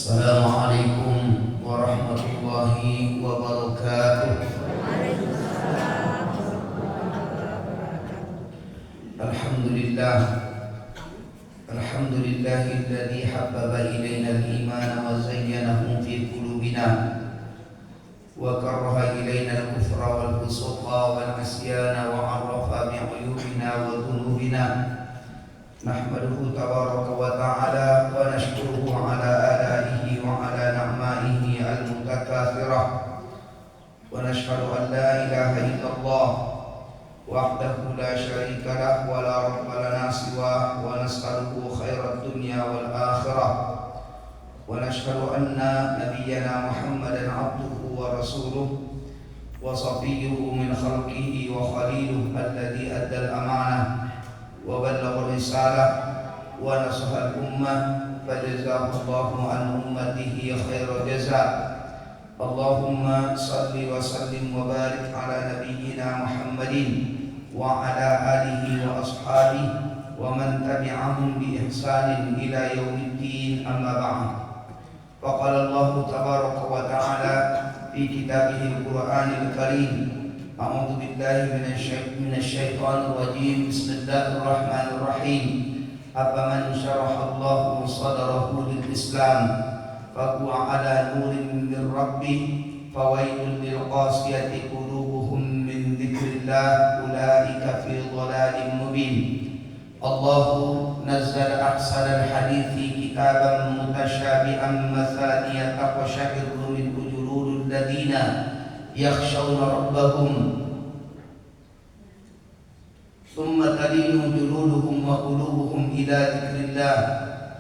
Assalamualaikum warahmatullahi wabarakatuh. Alhamdulillah, alhamdulillahilladzi habbaba ilaina al-iman wa zayyanahu fi qulubina wa karaha ilaina al-kufra wal fusuqa wal isyana wa 'arafa bi 'uyubina wa dhunubina. Nahmaduhu tabaraka wa ta'ala wa nashkuruhu ala alaihi wa ala ni'maihi al-mutakathirah wa nashhadu an la ilaha illallah wahdahu la syarika lah wa la rabba lana siwah wa nas'aluhu khairat dunya wal akhirah wa nashhadu anna nabiyyana Muhammadan abduhu wa rasuluh wa safiyyuhu min khalqihi wa khaliluh alladhi adda al-amanah wa ballagha risalah wa nasaha al-ummah fajazahullahu an ummatihi khairal jazaa. Allahumma salli wa sallim wa barik ala nabiyyina Muhammadin wa ala alihi wa ashabihi wa man tabi'ahum bi ihsanin ila yaumiddin, amma ba'd. Faqala Allah tabaraka wa ta'ala fi kitabihil Qur'anil Karim, a'udzu billahi minasyaitonir rajim. Bismillahirrahmanirrahim. Afaman syaraha Allahu sadrahu lil Islam fahuwa ala nurin min rabbih fawailun lil qasiyati qulubuhum min dzikrillah ulaika fi dhalalin mubin. Allahu nazzala ahsanal hadithi kitaban mutasyabihan mathaniya taqsha'iru min juludil ladina yakhshawna rabbahum thumma talinu juluduhum wa qulubuhum ila dzikrillah.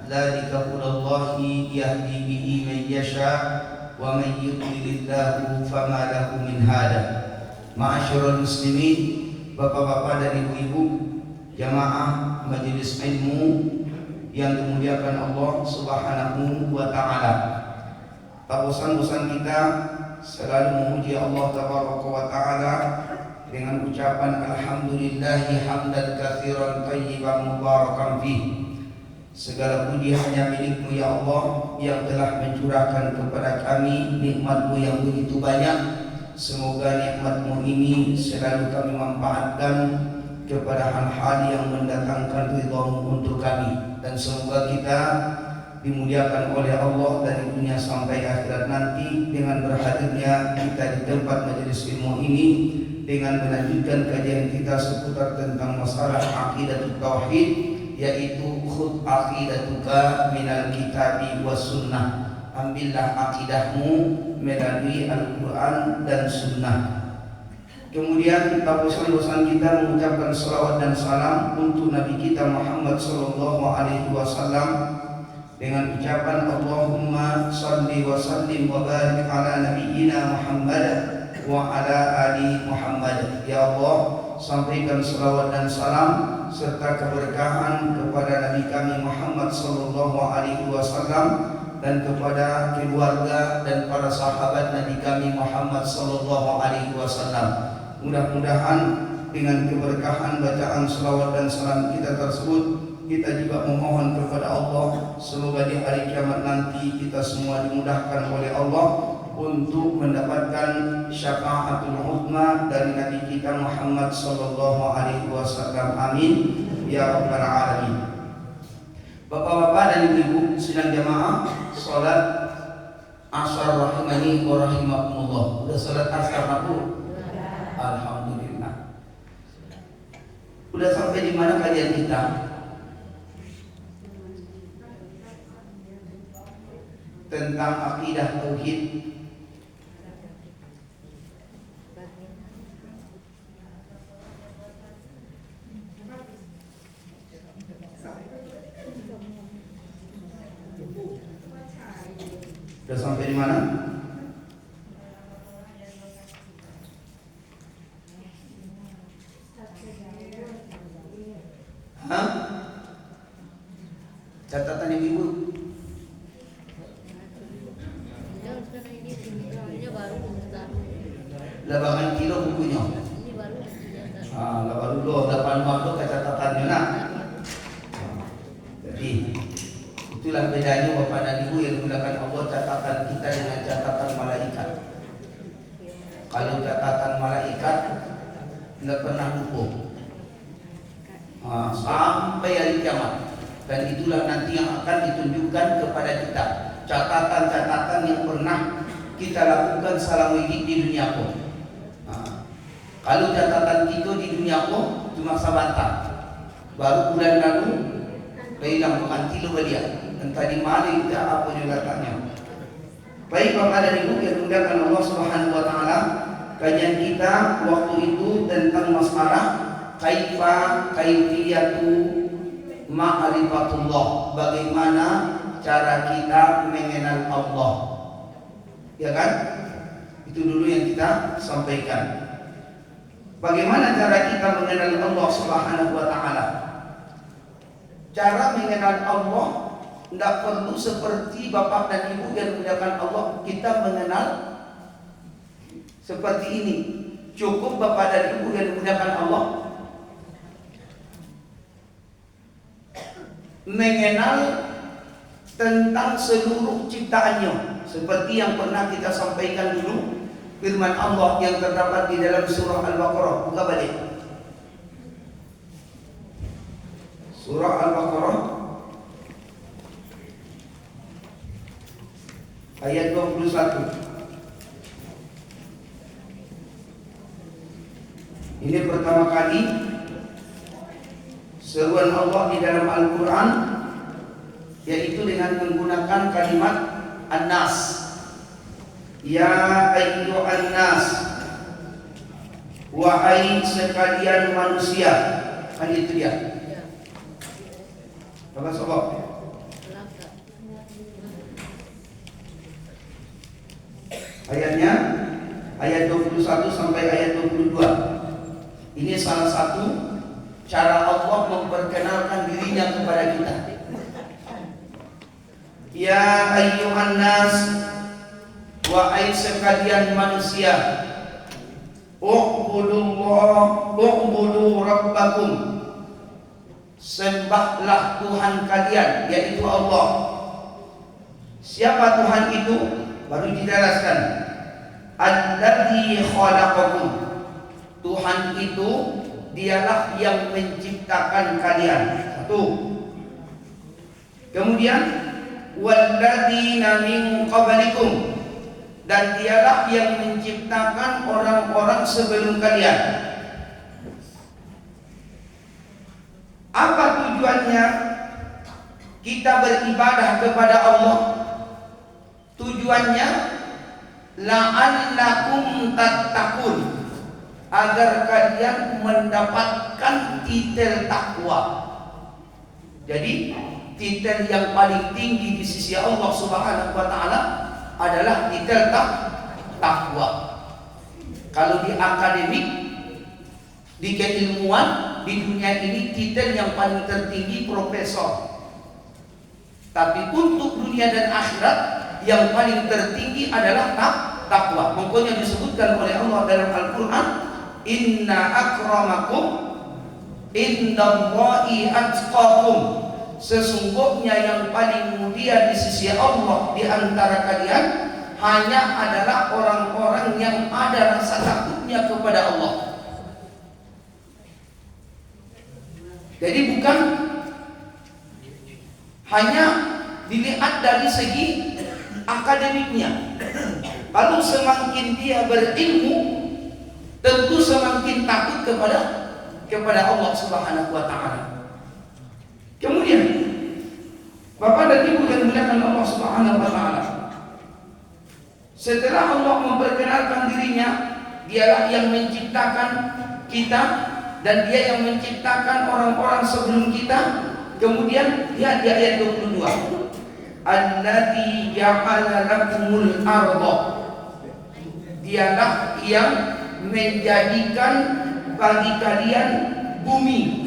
Dzalika hudallahi yahdi bihi man yasha wa man yudlilillahu fama lahu min hada. Ma'asyiral muslimin, bapak-bapak dan ibu-ibu, jamaah majelis ilmu yang dimuliakan Allah Subhanahu wa taala. Tak bosan-bosan kita selalu memuji Allah tabaraka wa taala dengan ucapan alhamdulillahi hamdan katsiran thayyiban mubarakan fihi. Segala puji hanya milik-Mu ya Allah yang telah mencurahkan kepada kami nikmat-Mu yang begitu banyak. Semoga nikmat-Mu ini selalu kami manfaatkan kepada hal-hal yang mendatangkan ridha-Mu untuk kami, dan semoga kita dimuliakan oleh Allah dari dunia sampai akhirat nanti dengan berhadirnya kita di tempat majelis ilmu ini dengan melanjutkan kajian kita seputar tentang masalah aqidatut tauhid, yaitu khudh aqidatuka minal kitabi was sunnah. Ambillah akidahmu melalui Al-Quran dan Sunnah. Kemudian tak bosan-bosan kita mengucapkan salawat dan salam untuk Nabi kita Muhammad sallallahu alaihi wasallam dengan ucapan Allahumma salli wa sallim wa barik ala nabiyyina Muhammad wa ala ali Muhammad. Ya Allah, sampaikan salawat dan salam serta keberkahan kepada Nabi kami Muhammad sallallahu alaihi wasallam dan kepada keluarga dan para sahabat Nabi kami Muhammad sallallahu alaihi wasallam. Mudah-mudahan dengan keberkahan bacaan salawat dan salam kita tersebut, kita juga memohon kepada Allah semoga di hari kiamat nanti kita semua dimudahkan oleh Allah untuk mendapatkan syafaatul uzma dari Nabi kita Muhammad sallallahu alaihi wasallam. Amin ya rabbal alamin. Bapak-bapak dan ibu-ibu sidang jamaah salat asar rahimani wa rahimakumullah. Udah salat asar aku? Alhamdulillah. Udah sampai di mana kajian kita? Tentang akidah tauhid. Sudah sampai di mana? Hah? Catatan ibu. Labangan kilo bukunya. Lalu dulu 8 waktu catatannya nak. Jadi itulah bedanya Bapak dan Ibu yang menggunakan Allah catatan kita dengan catatan malaikat. Kalau catatan malaikat tidak pernah lupa sampai hari kiamat, dan itulah nanti yang akan ditunjukkan kepada kita catatan-catatan yang pernah kita lakukan selama hidup di dunia pun. Kalau catatan kita di dunia pun cuma sabanta, baru bulan lalu hilang menganti lupa dia, entah di mana kita apa juga tanya. Baik Bapak dan Ibu yang dimuliakan Allah Subhanahu wa taala, kajian kita waktu itu tentang masalah kaifiyatu ma'rifatullah, bagaimana cara kita mengenal Allah, ya kan? Itu dulu yang kita sampaikan. Bagaimana cara kita mengenal Allah Subhanahu wa taala? Cara mengenal Allah tidak perlu seperti Bapak dan Ibu yang dimuliakan Allah kita mengenal seperti ini. Cukup Bapak dan Ibu yang dimuliakan Allah mengenal tentang seluruh ciptaannya, seperti yang pernah kita sampaikan dulu firman Allah yang terdapat di dalam surah Al-Baqarah. Buka balik surah Al-Baqarah ayat 21. Ini pertama kali seruan Allah di dalam Al-Quran, yaitu dengan menggunakan kalimat An-Nas. Ya ayyuhan nas, wahai sekalian manusia. Kan itu dia. Bapak sobat. Ayatnya ayat 21 sampai ayat 22. Ini salah satu cara Allah memperkenalkan dirinya kepada kita. Ya ayyuhan nas, wahai sekalian manusia, u'budu rabbakum, sembahlah Tuhan kalian, yaitu Allah. Siapa Tuhan itu? Baru dijelaskan. Alladzi khalaqakum, Tuhan itu dialah yang menciptakan kalian. Satu. Kemudian walladzina min qablikum, dan dialah yang menciptakan orang-orang sebelum kalian. Apa tujuannya kita beribadah kepada Allah? Tujuannya la'allakum tattaqun, agar kalian mendapatkan titel takwa. Jadi titel yang paling tinggi di sisi Allah Subhanahu wa taala adalah titel takwa. Kalau di akademik, di keilmuan, di dunia ini titel yang paling tertinggi profesor. Tapi untuk dunia dan akhirat yang paling tertinggi adalah takwa. Makanya disebutkan oleh Allah dalam Al-Quran, inna akramakum indallahi atqakum, sesungguhnya yang paling mulia di sisi Allah di antara kalian hanya adalah orang-orang yang ada rasa takutnya kepada Allah. Jadi bukan hanya dilihat dari segi akademiknya. Kalau semakin dia berilmu, tentu semakin takut kepada Allah Subhanahu wa taala. Kemudian Bapak dan Ibu yang dimuliakan Allah Subhanahu wa taala, setelah Allah memperkenalkan dirinya, dialah yang menciptakan kita dan dia yang menciptakan orang-orang sebelum kita. Kemudian lihat di ayat 22, alladzi ja'ala lakumul ardha, dialah yang menjadikan bagi kalian bumi.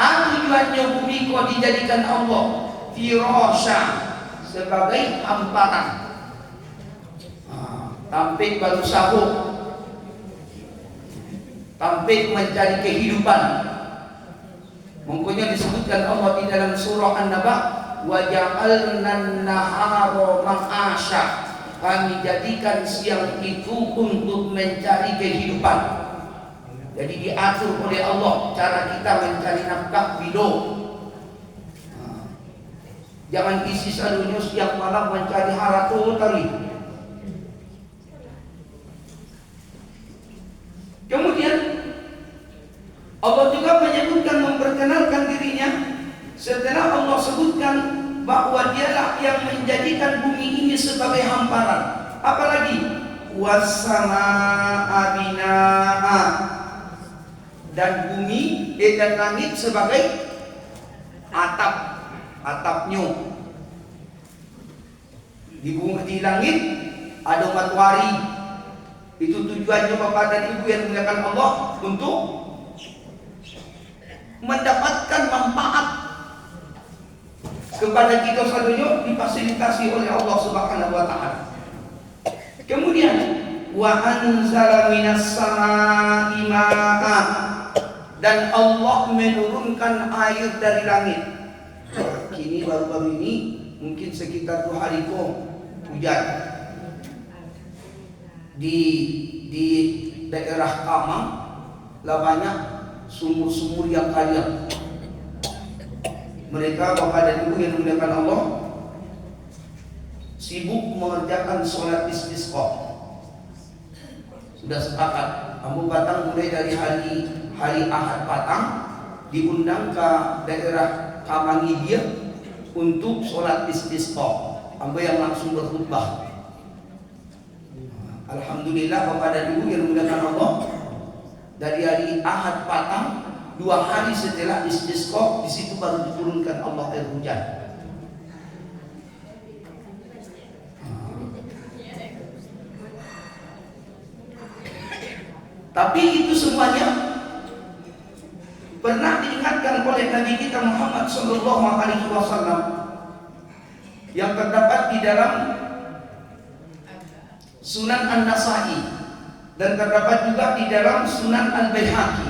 Tujuannya bumi kok dijadikan Allah firasha, sebagai hamparan. Tampik baru sahur, tampik mencari kehidupan, Makanya disebutkan Allah di dalam surah An-Naba, wa ja'alna nahara ma'asya. Kami jadikan siang itu untuk mencari kehidupan. Jadi diatur oleh Allah cara kita mencari nafkah hidup. Jangan isi selalunya siang malam mencari haratu tadi. Kemudian Allah juga menyebutkan, memperkenalkan dirinya setelah Allah sebutkan bahwa dialah yang menjadikan bumi ini sebagai hamparan. Apalagi wassama'a binaa, dan bumi dan langit sebagai atapnya. Di langit ada matahari. Itu tujuannya Bapak dan Ibu yang dimuliakan Allah, untuk mendapatkan manfaat kepada kita seluruhnya, difasilitasi oleh Allah Subhanahu wa taala. Kemudian wa anzala minas samaa'i ma'an, dan Allah menurunkan air dari langit. Kini baru-baru ini mungkin sekitar 2 hari hujan di daerah Kamang lah banyak sumur-sumur yang kaya. Mereka Bapak dan Ibu yang dimuliakan Allah sibuk mengerjakan sholat istisqa. Sudah sepakat, Ambu Batang mulai dari hari Ahad Batang diundang ke daerah Kamangidia untuk sholat istisqa. Ambu yang langsung berkhutbah. Alhamdulillah Bapak dan Ibu yang dimuliakan Allah, dari hari Ahad Batang 2 hari setelah istisqa, di situ baru diturunkan Allah air hujan. Tapi itu semuanya pernah diingatkan oleh Nabi kita Muhammad sallallahu alaihi wasallam yang terdapat di dalam Sunan An-Nasa'i dan terdapat juga di dalam Sunan Al-Baihaqi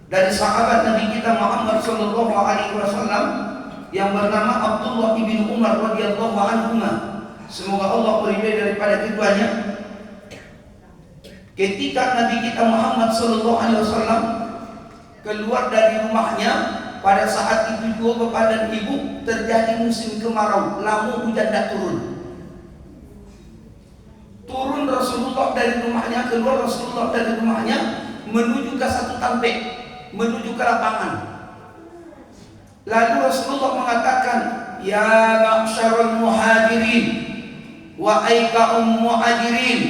dari sahabat Nabi kita Muhammad sallallahu alaihi wasallam yang bernama Abdullah bin Umar radhiyallahu anhuma, semoga Allah meridai daripada keduanya. Ketika Nabi kita Muhammad sallallahu alaihi wasallam keluar dari rumahnya, pada saat itu juga Bapak dan Ibu terjadi musim kemarau, lama hujan tak turun. Turun Rasulullah dari rumahnya, keluar Rasulullah dari rumahnya menuju ke satu tampek, menuju ke lapangan. Lalu Rasulullah mengatakan, ya ma'syarul muhajirin wa aikaum muhajirin,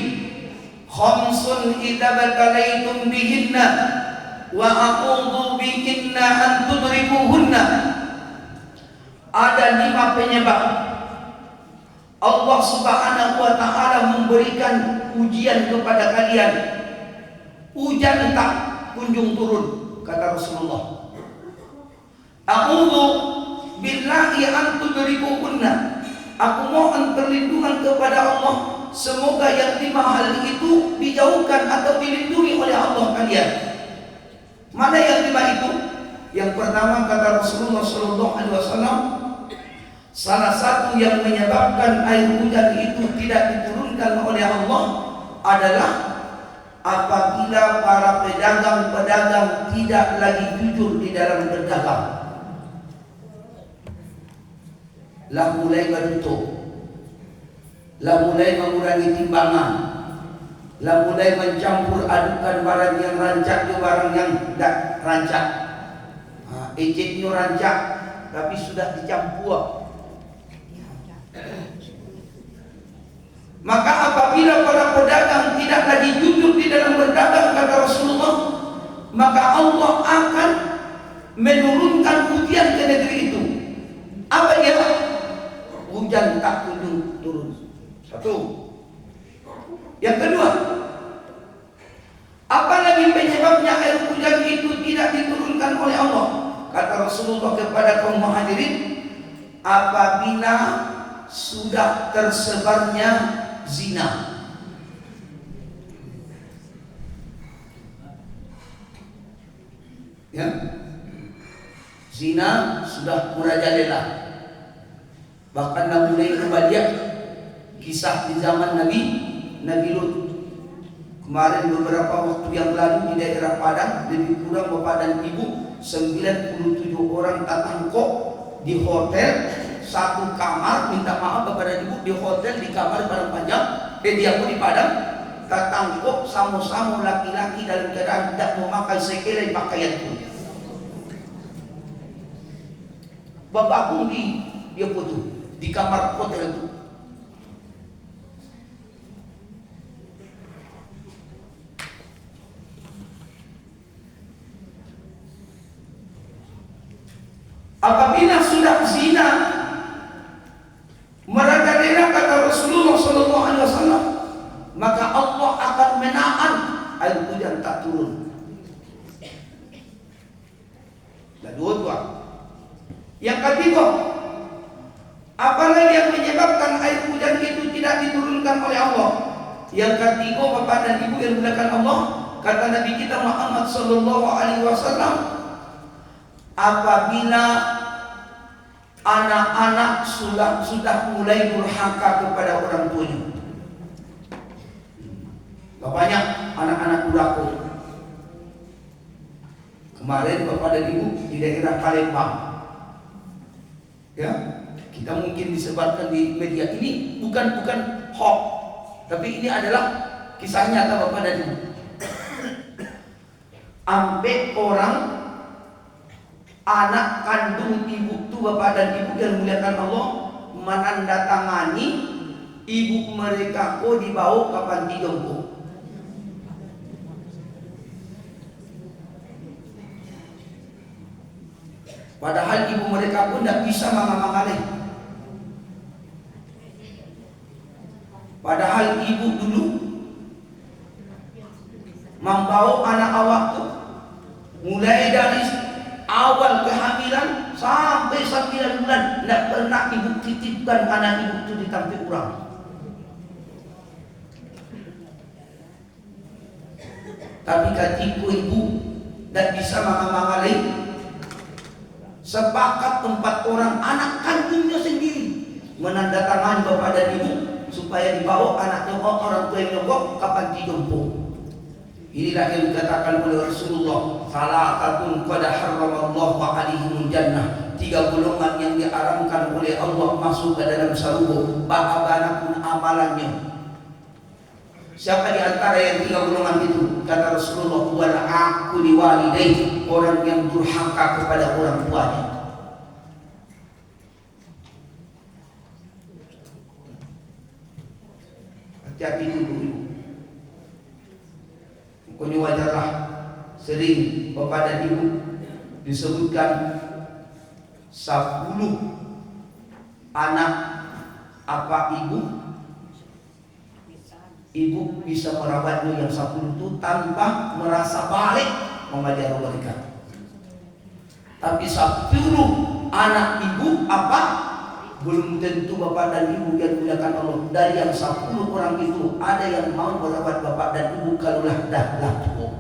khamsun idza batalaitum bihinna wa aqudu bihinna an tudrikuhunna. Ada 5 penyebab Allah Subhanahu wa taala memberikan ujian kepada kalian. Hujan tak kunjung turun, kata Rasulullah. A'udzu billahi an tudrikuhunna. Aku mohon perlindungan kepada Allah, semoga yang 5 hal itu dijauhkan atau dilindungi oleh Allah kalian. Mana yang 5 itu? Yang pertama, kata Rasulullah sallallahu alaihi wasallam, salah satu yang menyebabkan air hujan itu tidak diturunkan oleh Allah adalah apabila para pedagang-pedagang tidak lagi jujur di dalam berdagang. Lah mulai bertutup, lah mulai mengurangi timbangan, lah mulai mencampur adukan barang yang rancak ke barang yang tidak rancak. Ejeknya rancak tapi sudah dicampur. Maka apabila para pedagang tidak lagi jujur di dalam berdagang, kata Rasulullah, maka Allah akan menurunkan ujian ke negeri itu. Apa dia? Hujan tak kunjung turun. 1. Yang kedua, apa lagi penyebabnya air hujan itu tidak diturunkan oleh Allah? Kata Rasulullah kepada kaum muhajirin, apabila sudah tersebarnya zina. Ya. Zina sudah merajalela. Bahkan mulai kembali kisah di zaman Nabi Lut. Kemarin beberapa waktu yang lalu di daerah Padang, lebih kurang bapak dan ibu 97 orang tertangkap di hotel, satu kamar. Minta maaf bapak dan ibu, di hotel di kamar Padang Panjang, dia pun di Padang, tertangkap sama-sama laki-laki dalam keadaan tidak memakai sekelai pakaian pun. Bapak pun dia foto di kamar hotel itu. Apabila sudah zina merajalela, kata Rasulullah sallallahu alaihi wasallam, maka Allah akan menahan air hujan tak turun. Dan dua. Yang ketiga, apalagi yang menyebabkan air hujan itu tidak diturunkan oleh Allah? Yang ketiga, bapak dan ibu yang dimuliakan Allah, kata Nabi kita Muhammad sallallahu alaihi wasallam, apabila anak-anak sudah mulai durhaka kepada orang tuanya. Banyak anak-anak durhaka. Kemarin bapak dan ibu di daerah Palembang, ya, kita mungkin disebarkan di media ini bukan hoax, tapi ini adalah kisah nyata bapak dan ibu. Sampai orang anak kandung ibu tu bapak dan ibu yang muliakan Allah menandatangani ibu mereka dibawa ke panti jompo. Padahal ibu mereka pun tidak bisa mengamalkan. Padahal ibu dulu membawa anak awak tu mulai dari awal kehamilan sampai 9 bulan, tidak pernah ibu titipkan anak ibu itu di tempat orang. Tapi ketika ibu tidak bisa mengamalkan, sepakat 4 orang anak kandungnya sendiri menandatangani bapak dan ibu supaya dibawa anaknya orang tua yang nyokok ke panti jompo. Inilah yang dikatakan oleh Rasulullah, salatun qad harramallahu alaihimul jannah. 3 golongan yang diharamkan oleh Allah masuk ke dalam surga, bagaimanapun amalannya. Siapa di antara yang 3 golongan itu? Kata Rasulullah, wal aquli walidayhi, orang yang durhaka kepada orang tuanya. Hati-hati dulu. Pokoknya wajarlah sering bapak dan ibu disebutkan 10 anak apa ibu bisa merawatnya yang 10 itu tanpa merasa balik mengajar mereka. Tapi 10 anak ibu apa belum tentu bapak dan ibu yang dimuliakan Allah. Dari yang 10 orang itu ada yang mau merawat bapak dan ibu kalau dah tua.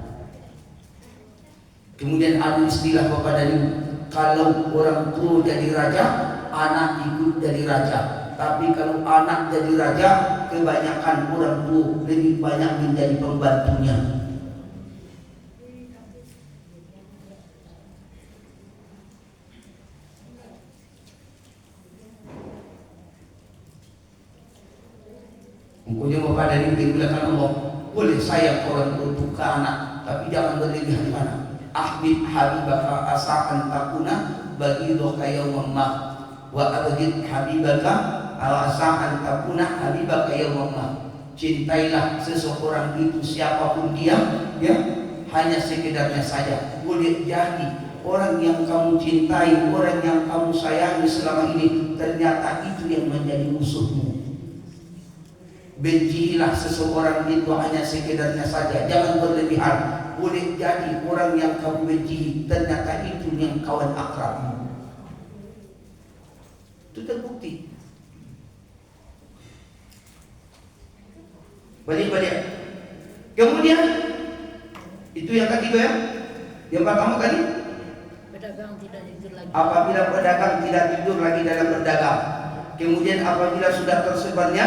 Kemudian ada istilah bapak dan ibu, kalau orang tua jadi raja, anak ikut jadi raja. Tapi kalau anak jadi raja, kebanyakan orang tua lebih banyak menjadi pembantunya. Pokoknya bapak dan ibu dimuliakan Allah, boleh sayang orang tua ke anak, tapi jangan berlebihan anak. Ahbib habibaka asa'an takuna bagi doka yawmamma wa abgid habibaka asa'an takuna habibaka yawmamma. Cintailah seseorang itu siapapun dia, ya, hanya sekedarnya saja. Boleh jadi orang yang kamu cintai, orang yang kamu sayangi selama ini ternyata itu yang menjadi musuhmu. Bencilah seseorang itu hanya sekedarnya saja, jangan berlebihan. Boleh jadi orang yang kamu benci ternyata itu yang kawan akrabmu. Itu terbukti. Balik. Kemudian itu yang ketiga ya. Yang pertama tadi Pedagang tidak tidur lagi. Apabila pedagang tidak tidur lagi dalam berdagang. Kemudian apabila sudah tersebarnya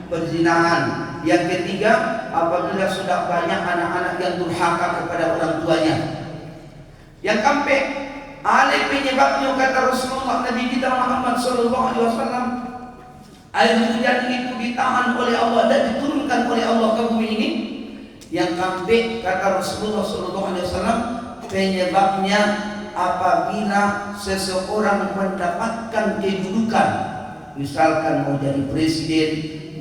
perzinahan. Yang ketiga, apabila sudah banyak anak-anak yang durhaka kepada orang tuanya. Yang keempat, alih penyebabnya kata Rasulullah Nabi kita Muhammad sallallahu alaihi wasallam, air hujan itu ditahan oleh Allah dan diturunkan oleh Allah ke bumi ini. Yang keempat kata Rasulullah sallallahu alaihi wasallam, penyebabnya apabila seseorang mendapatkan kedudukan, misalkan mau jadi presiden,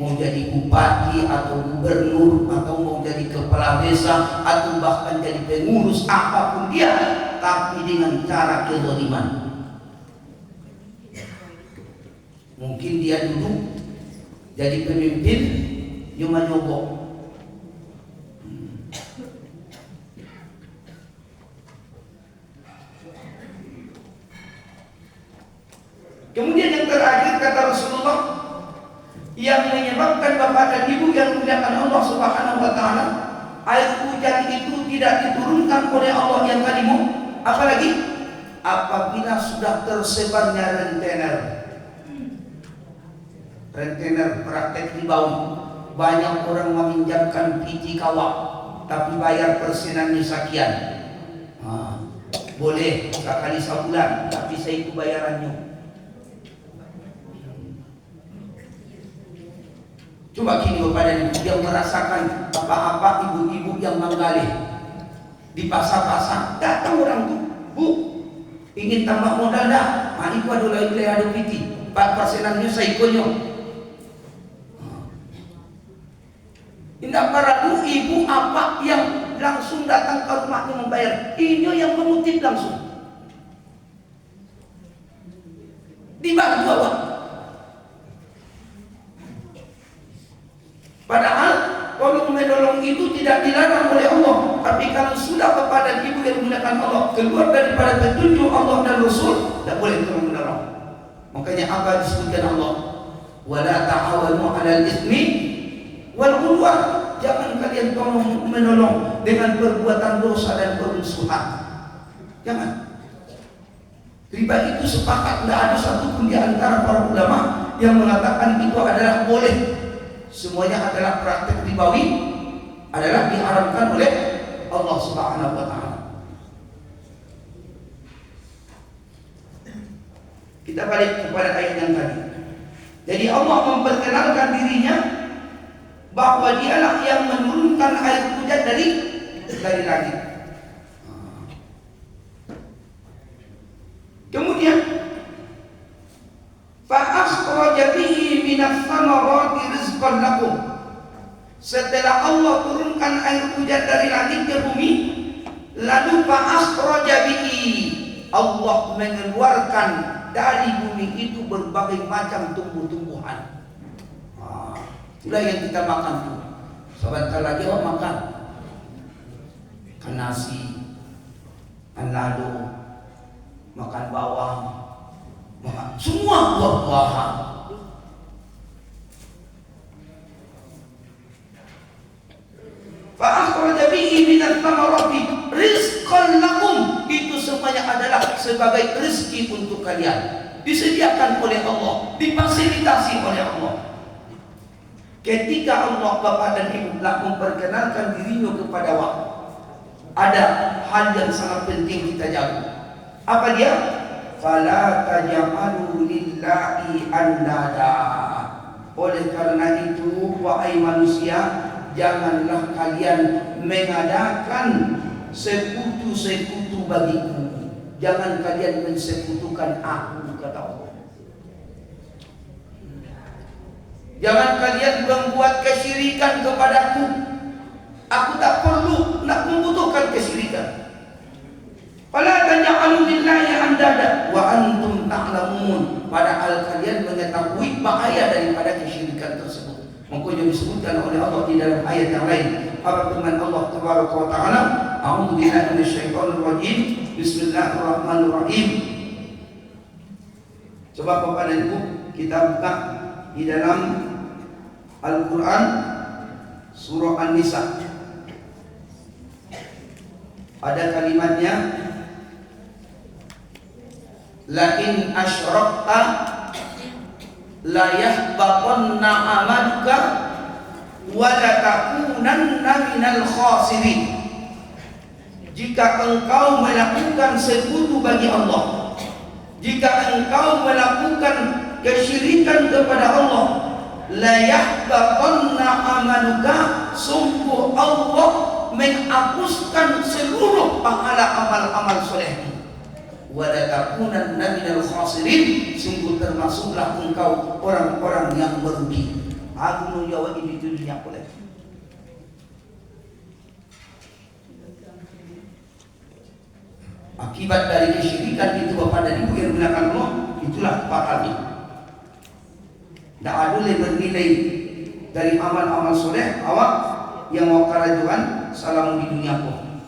mau jadi bupati atau gubernur, atau mau jadi kepala desa, atau bahkan jadi pengurus apapun dia, tapi dengan cara kezaliman. Mungkin dia dulu jadi pemimpin cuma nyogok. Kemudian yang terakhir kata Rasulullah, yang menyebabkan bapak dan ibu yang dimuliakan Allah Subhanahu wa taala, air hujan itu tidak diturunkan oleh Allah yang tadimu, apalagi apabila sudah tersebarnya rentenir. Rentenir praktek ribawi. Banyak orang meminjamkan biji kawak tapi bayar persenannya sekian. Boleh sekali sebulan, tapi saya itu bayarannya. Coba kini bapak dan ibu yang merasakan apa-apa ibu-ibu yang menggali di pasar-pasar, datang orang tuh, bu, ingin tambah modal dah? Itu adalah ada piti, 4%-nya saya ikutnya. Tidak perlu ibu apa yang langsung datang ke rumahnya membayar, ini yang mengutip langsung. Dibantu apa? Padahal kalau menolong itu tidak dilarang oleh Allah, tapi kalau sudah kepada ibu yang menggunakan Allah keluar daripada petunjuk Allah dan Rasul, tidak boleh tolong menolong. Makanya apa disebutkan Allah? Wala ta'awanu 'alal itsmi wal 'udwan. Jangan kalian tolong menolong dengan perbuatan dosa dan permusuhan. Jangan. Riba itu sepakat, tidak ada satupun di antara para ulama yang mengatakan itu adalah boleh. Semuanya adalah praktek ribawi, adalah diharamkan oleh Allah Subhanahu wa taala. Kita balik kepada ayat yang tadi. Jadi Allah memperkenalkan dirinya bahwa dialah yang menurunkan air hujan dari langit. Kemudian fa akhraja bihi minas samarati rizqan lakum. Setelah Allah turunkan air hujan dari langit ke bumi, lalu fa akhraja bihi, Allah mengeluarkan dari bumi itu berbagai macam tumbuh-tumbuhan. Itulah yang kita makan tuh. Sebentar lagi orang makan nasi, makan lado, makan bawang, makan semua buah-buahan. Fa akhraja bihi minat thamarati rizqan lakum. Itu semuanya adalah sebagai rezeki untuk kalian. Disediakan oleh Allah, difasilitasi oleh Allah. Ketika Allah Bapa dan Ibu telah memperkenalkan dirinya kepada waktu, ada hal yang sangat penting kita jaga. Apa dia? Fala taj'alu lillahi andada. Oleh karena itu, wahai manusia, janganlah kalian mengadakan sekutu-sekutu bagiku. Jangan kalian mensekutukan aku, kata Allah. Jangan kalian membuat kesyirikan kepadaku. Aku tak perlu, nak membutuhkan kesyirikan. Fala taj'alu lillahi andada wa antum ta'lamun. Padahal kalian mengetahui bahaya daripada kesyirikan tersebut. Makanya disebutkan oleh Allah di dalam ayat yang lain. Apa firman Allah Tabaraka wa Ta'ala? A'udzu billahi minasyaitonir rajim. Bismillahirrahmanirrahim. Coba Bapak dan Ibu kita buka di dalam Al-Quran surah An-Nisa. Ada kalimatnya, la in asyrakta la yahbatanna amaluka wa la takunanna minal khasirin. Jika engkau melakukan sekutu bagi Allah, jika engkau melakukan kesyirikan kepada Allah, la yahbatanna amaluka, sungguh Allah menghapuskan seluruh pahala amal-amal solehmu. Wa la takunanna minal khasirin, sungguh termasuklah engkau orang-orang yang merugi. Aku mau jawab ini di dunia boleh. Akibat dari kesyirikan itu Bapak dan Ibu yang menggunakan Allah, itulah pahalnya. Tidak ada bernilai dari amal-amal soleh awak yang mau karajuan salam di dunia pun.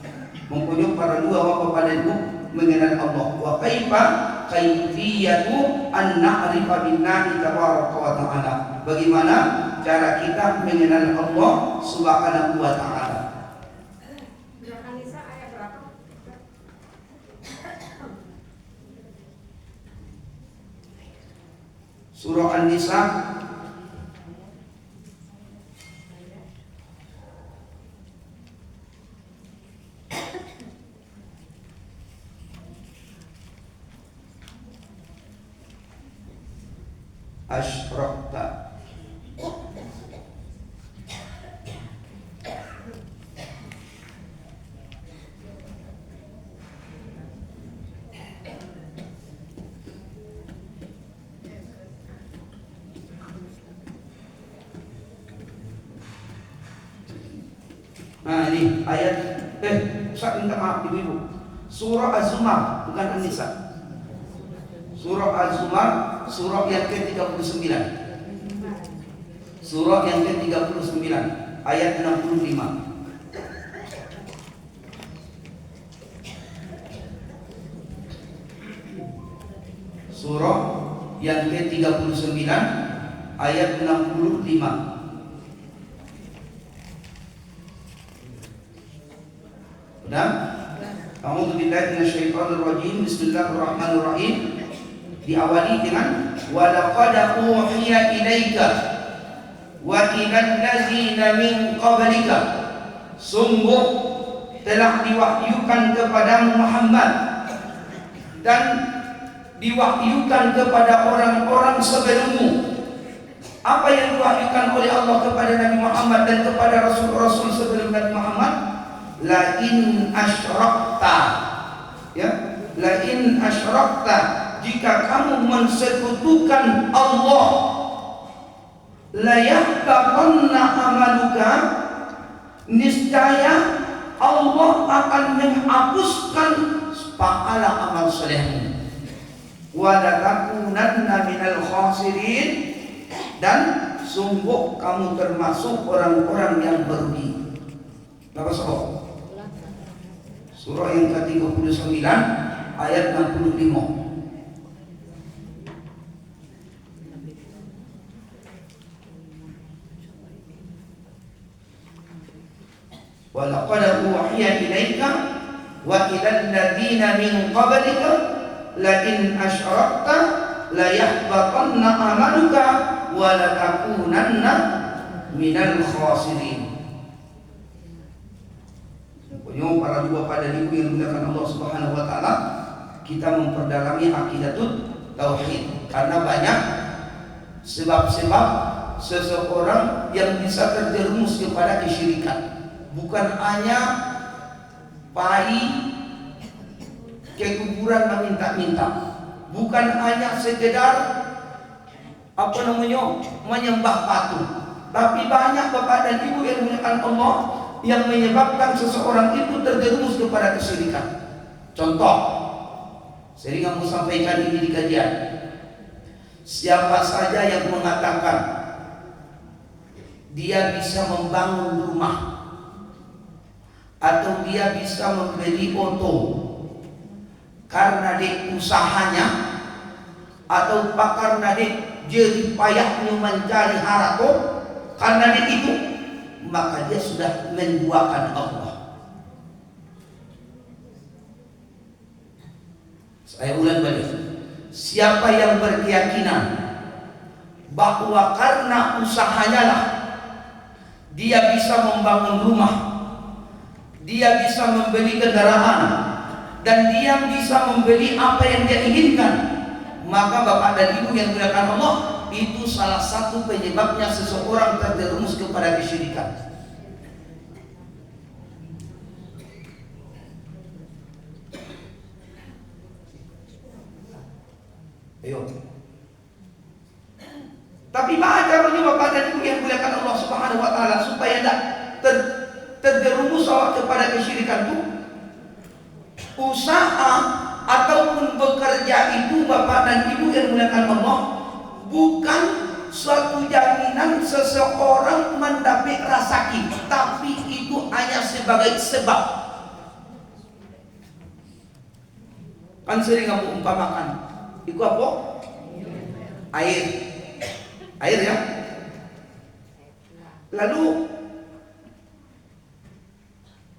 Mempunyai para dua awak Bapak dan Ibu mengenal Allah. Wa kaifa kaifiyatu an na'rifa billahi tabaraka wa ta'ala. Bagaimana cara kita mengenal Allah subhanahu wa ta'ala. Surah An-Nisa Asyrakta. Nah ini ayat Ustaz minta maaf ibu-ibu. Surah Az-Zumar bukan An-Nisa. Surah Az-Zumar, surah yang ke-39. Surah yang ke-39 ayat 65. Surah yang ke-39 ayat 65. Sudah? A'udzu billahi minasyaitonir rajim. Bismillahirrahmanirrahim. Diawali dengan wa laqad uhiya ilaika wa ilal ladzina min qablika. Sungguh telah diwahyukan kepada Muhammad dan diwahyukan kepada orang-orang sebelummu. Apa yang diwahyukan oleh Allah kepada Nabi Muhammad dan kepada Rasul-Rasul sebelum Nabi Muhammad? La in asyrakta, ya, la in asyrakta, jika kamu mensekutukan Allah, la yahbatanna amaluka, niscaya Allah akan menghapuskan pahala amal solehmu. Wa la takunanna minal khasirin, dan sungguh kamu termasuk orang-orang yang merugi. Berapa surah? Surah yang ke-39 ayat 65. Wa laqad uhiya ilaika wa ilal ladzina min qablika la in asyrakta la yahbatanna amaluka wa la takunanna minal khasirin. Pokoknya para dua pada ibu yang dimuliakan Allah Subhanahu wa taala, kita memperdalami akidatut tauhid karena banyak sebab-sebab seseorang yang bisa terjerumus kepada kesyirikan. Bukan hanya pai ke kuburan meminta-minta, bukan hanya sekedar menyembah patung, tapi banyak Bapak dan Ibu yang dimuliakan Allah yang menyebabkan seseorang itu terjerumus kepada kesyirikan. Contoh, sering kamu sampaikan ini di kajian. Siapa saja yang mengatakan dia bisa membangun rumah atau dia bisa membeli oto karena dia usahanya, atau karena dia jerih payahnya mencari harta, karena dia itu, maka dia sudah menduakan Allah. Saya ulang balik. siapa yang berkeyakinan bahwa karena usahanya lah dia bisa membangun rumah, dia bisa membeli kendaraan, dan dia bisa membeli apa yang dia inginkan, maka Bapak dan Ibu yang dimuliakan Allah, itu salah satu penyebabnya seseorang terjerumus kepada kesyirikan. Ayo. Tapi bagaimana caranya Bapak dan Ibu yang dimuliakan Allah Subhanahu wa taala supaya tidak terjerumus kepada kesyirikan itu? Usaha ataupun bekerja itu Bapak dan Ibu yang dimuliakan Allah bukan suatu jaminan seseorang mendapat rezeki, tapi itu hanya sebagai sebab. Kan sering aku umpamakan, itu apa? Air ya. Lalu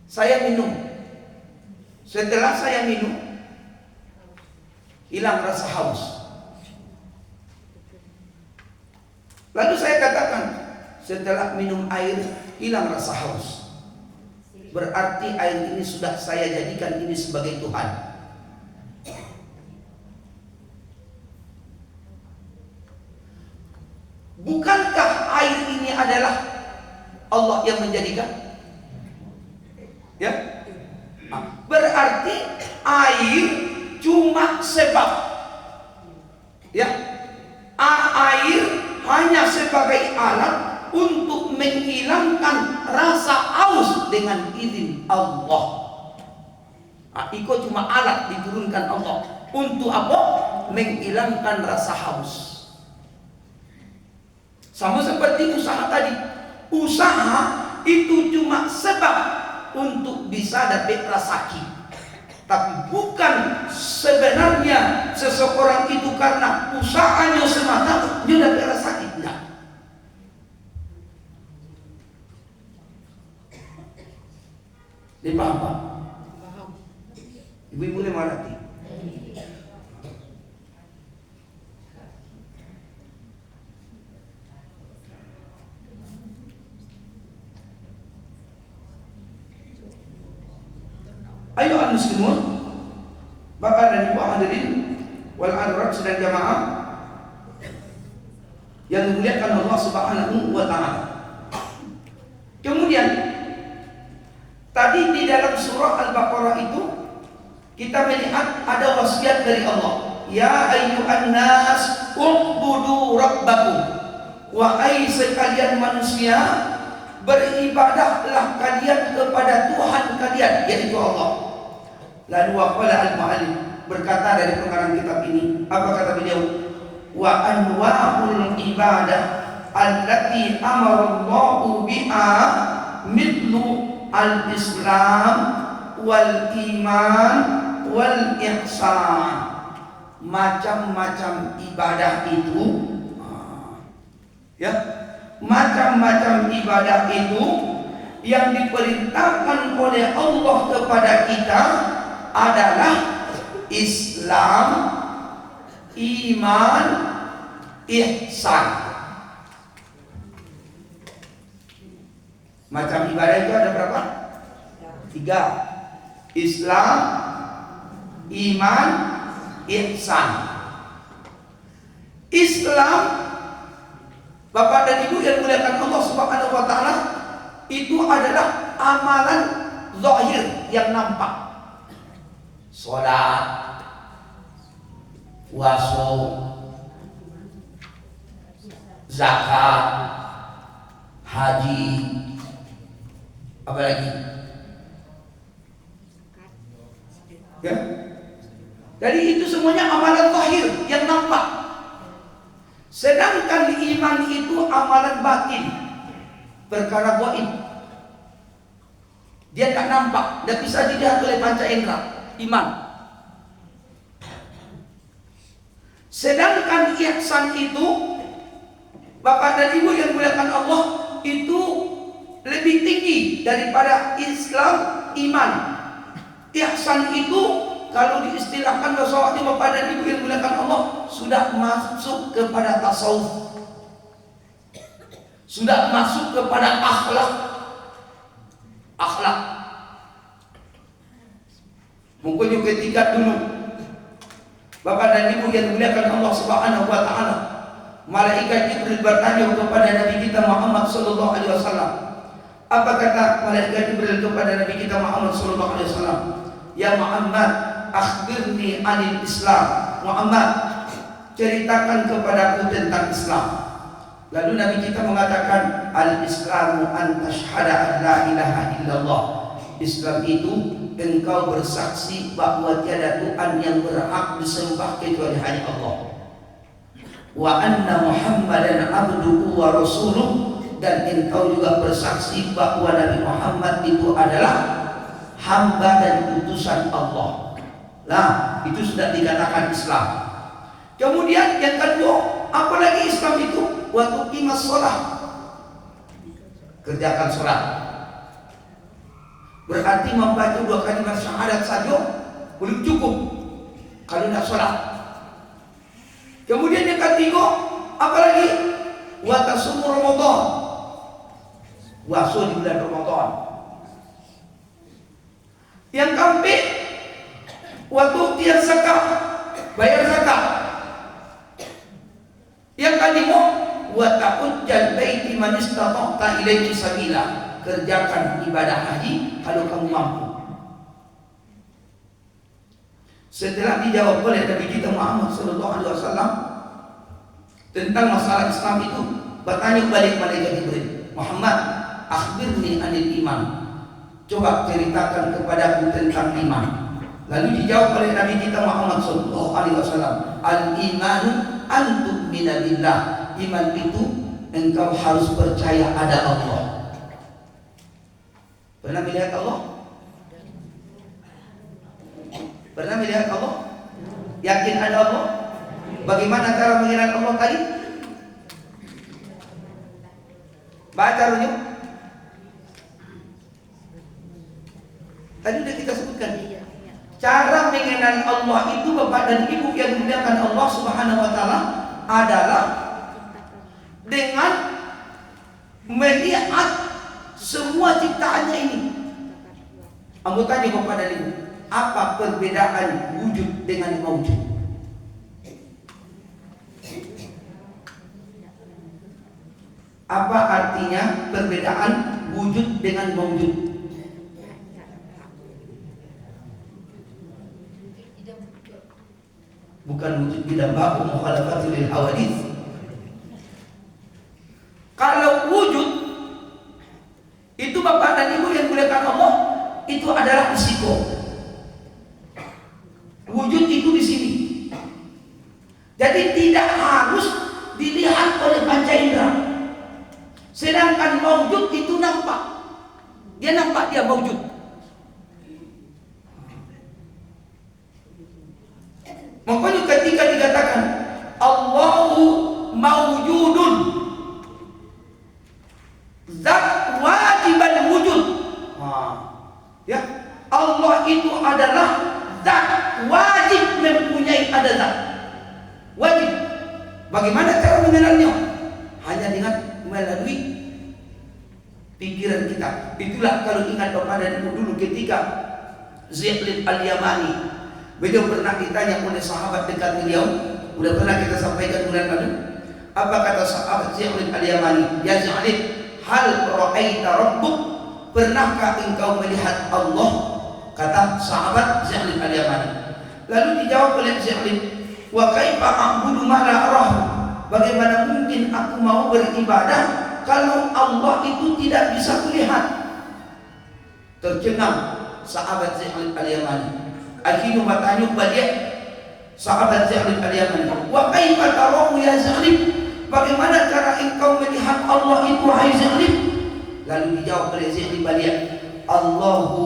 saya minum. Setelah saya minum, hilang rasa haus. Lalu saya katakan, setelah minum air hilang rasa haus. Berarti air ini sudah saya jadikan ini sebagai Tuhan. Bukankah air ini adalah Allah yang menjadikan? Ya. Berarti air cuma sebab. Ya. Air hanya sebagai alat untuk menghilangkan rasa haus dengan izin Allah. Itu cuma alat diturunkan Allah. Untuk apa? Menghilangkan rasa haus. Sama seperti usaha tadi. Usaha itu cuma sebab untuk bisa dapat rezeki. Tapi bukan sebenarnya seseorang itu karena usahanya semata dia dapat rezeki. Tidak. Dia paham Pak? Ibu-ibu boleh mengerti? Ayo muslimun, Bapak dan Ibu hadirin wal hadirat sedang jamaah yang dimuliakan Allah Subhanahu wa taala. Kemudian tadi di dalam surah Al-Baqarah itu kita melihat ada wasiat dari Allah. Ya ayyuhan nas u'budu rabbakum. Wahai sekalian manusia, beribadahlah kalian kepada Tuhan kalian, yaitu Allah. Lalu waqala al-mu'allim, berkata dari pengarang kitab ini, apa kata beliau? Wa anwa'ul ibadah allati amara Allahu biha mithlu al-islam wal iman wal ihsan. Macam-macam ibadah itu ya, macam-macam ibadah itu yang diperintahkan oleh Allah kepada kita adalah Islam, iman, ihsan. Macam ibadah itu ada berapa? 3. Islam, iman, ihsan. Islam, Bapak dan Ibu yang dimuliakan Allah Subhanahu wa taala, itu adalah amalan zahir yang nampak. Salat, puasa, zakat, haji, apa lagi? Ya. Jadi itu semuanya amalan zahir yang nampak. Sedangkan iman itu amalan batin, perkara gaib. Dia tak nampak, tidak bisa dilihat oleh panca indera. Iman. Sedangkan ihsan itu, Bapak dan Ibu yang dimuliakan Allah, itu lebih tinggi daripada Islam, iman. Ihsan itu kalau diistilahkan sholat di bapak dan ibu yang dimuliakan Allah sudah masuk kepada tasawuf, sudah masuk kepada akhlak. Mungkin ketika dulu bapak dan ibu yang dimuliakan Allah Subhanahu wa taala, malaikat Jibril bertanya kepada Nabi kita Muhammad sallallahu alaihi wasallam. Apa kata malaikat Jibril kepada Nabi kita Muhammad sallallahu alaihi wasallam? Ya Muhammad, akhbirni anil Islam. Muhammad, ceritakan kepadaku tentang Islam. Lalu Nabi kita mengatakan, al-Islamu an tashhada an la ilaha illallah. Islam itu engkau bersaksi bahwa tiada Tuhan yang berhak disembah kecuali hanya Allah. Wa anna Muhammadan abduhu wa rasuluh, dan engkau juga bersaksi bahwa Nabi Muhammad itu adalah hamba dan utusan Allah. Nah, itu sudah dikatakan Islam. Kemudian yang kedua, apalagi Islam itu? Wa tuqimas shalah. Kerjakan salat. Berarti membaca 2 kalimat syahadat saja belum cukup kalau tidak sholat. Kemudian yang ketiga, apalagi? Wa tasumur Ramadan. Puasa di bulan Ramadan. Yang keempat, wa tu'tiyaz zakah, bayar zakat. Yang kelima, wa tahujjal baiti man istata'ta ilaihi sabila. Kerjakan ibadah haji kalau kamu mampu. Setelah dijawab oleh Nabi kita Muhammad sallallahu alaihi wasallam tentang masalah Islam itu, bertanya balik malaikat Jibril, Muhammad, akhbirni anil iman. Coba ceritakan kepadaku tentang iman. Lalu dijawab oleh Nabi kita Muhammad sallallahu alaihi wasallam, al-imanu an tu'mina billah. Iman itu engkau harus percaya ada Allah. Pernah melihat Allah? Pernah melihat Allah? Yakin ada Allah? Bagaimana cara mengenal Allah tadi? Baca rujuk. Tadi sudah kita sebutkan. Cara mengenal Allah itu Bapak dan Ibu yang dimuliakan Allah Subhanahu wa taala adalah dengan melihat semua ciptaannya ini. Ambo tanya kepada Ibu, apa perbedaan wujud dengan maujud? Apa artinya perbedaan wujud dengan maujud? Bukan wujud bila babu mukhalafatul lil hawadits. Kalau wujud itu Bapak dan Ibu yang dimuliakan Allah, itu adalah risiko. Wujud itu di sini. Jadi tidak harus dilihat oleh panca indera. Sedangkan maujud itu nampak. Dia nampak dia maujud. Makanya ketika dikatakan Allahu maujudun, zat wajibal wujud. Ya, Allah itu adalah zat wajib mempunyai ada zat. Wajib. Bagaimana cara mengenalnya? Hanya dengan melalui pikiran kita. Itulah kalau ingat Bapak dan Ibu dulu ketika Zaid al-Yamani, beliau pernah ditanya oleh sahabat dekat beliau, sudah pernah kita sampaikan bulan lalu. Apa kata sahabat Zaid al-Yamani? Ya Zaid, hal ra'aita rabbuk? Pernahkah engkau melihat Allah? Kata sahabat Zaid al-Yamani. Lalu dijawab oleh Zaid, wa kaifa a'budu ma la arahu? Bagaimana mungkin aku mau beribadah kalau Allah itu tidak bisa kulihat? Tercengang sahabat Zaid al-Yamani. Akhirnya bertanya kepada sahabat Zaid al-Yamani, wa kaifa tarahu ya Zaid? Bagaimana cara engkau melihat Allah itu hai Zaid? Lalu dijawab oleh Zaid al-Yamani, Allahu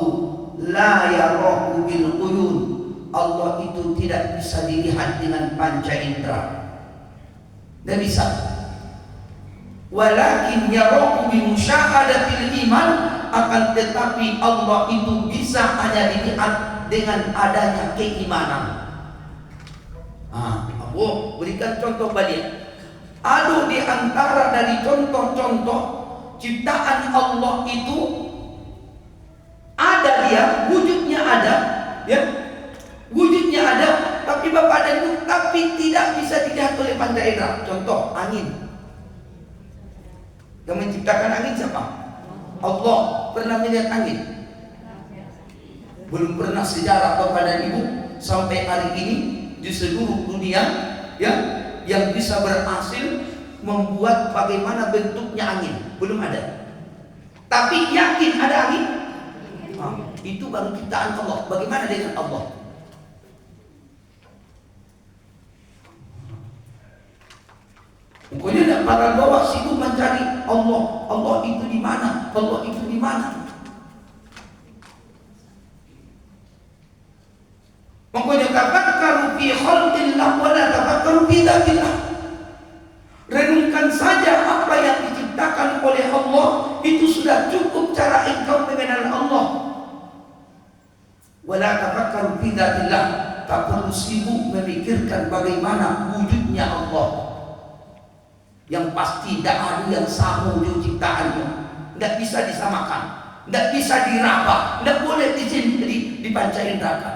la yarahu bil uyun. Allah itu tidak bisa dilihat dengan panca indera. Tidak bisa. Walakin yarahu bi musyahadatil iman, akan tetapi Allah itu bisa hanya dilihat dengan adanya keimanan. Aku berikan contoh balik. Ada di antara dari contoh-contoh ciptaan Allah itu, ada dia, wujudnya ada, ya, wujudnya ada, tapi Bapak dan Ibu, tapi tidak bisa dilihat oleh panca indera. Contoh angin. Yang menciptakan angin siapa? Allah. Pernah melihat angin? Belum pernah. Sejarah Bapak dan Ibu sampai hari ini di seluruh dunia, ya, yang bisa berhasil membuat bagaimana bentuknya angin belum ada. Tapi yakin ada angin? Itu baru ciptaan Allah. Bagaimana dengan Allah? Pokoknya tidak pada bawah sibuk mencari Allah. Allah itu di mana? Allah itu di mana? Makanya tafakkaru fi khalqillah wa la tafakkaru fi dzatillah. Renungkan saja apa yang diciptakan oleh Allah, itu sudah cukup cara engkau mengenal Allah. Wa la tafakkaru fi dzatillah. Tak perlu sibuk memikirkan bagaimana wujudnya Allah. Yang pasti tidak ada yang sama wujud ciptaannya. Tidak bisa disamakan, tidak bisa diraba, tidak boleh dipancaindakan.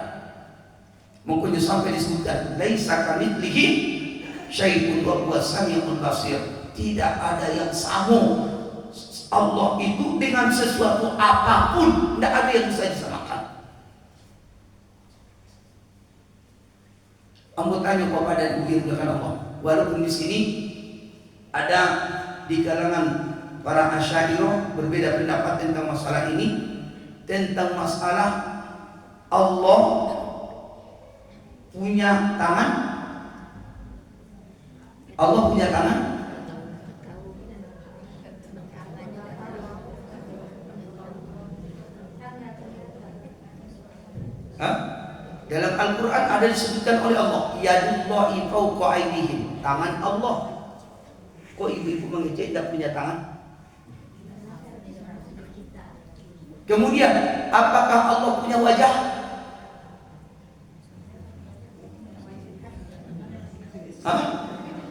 Mungkin sampai disebutkan laisa kamitslihi syai'un wa huwas samiul basir. Tidak ada yang sama Allah itu dengan sesuatu apapun, tidak ada yang bisa disamakan. Ambo tanya kepada dan Ibu dengan Allah. Walaupun di sini ada di kalangan para Asy'ariyah berbeda pendapat tentang masalah ini, tentang masalah Allah punya tangan. Allah punya tangan? Dalam Al-Quran ada disebutkan oleh Allah, yadullahi fawqa aydihim, tangan Allah. Kok ibu-ibu mengejek tidak punya tangan? Kemudian, apakah Allah punya wajah?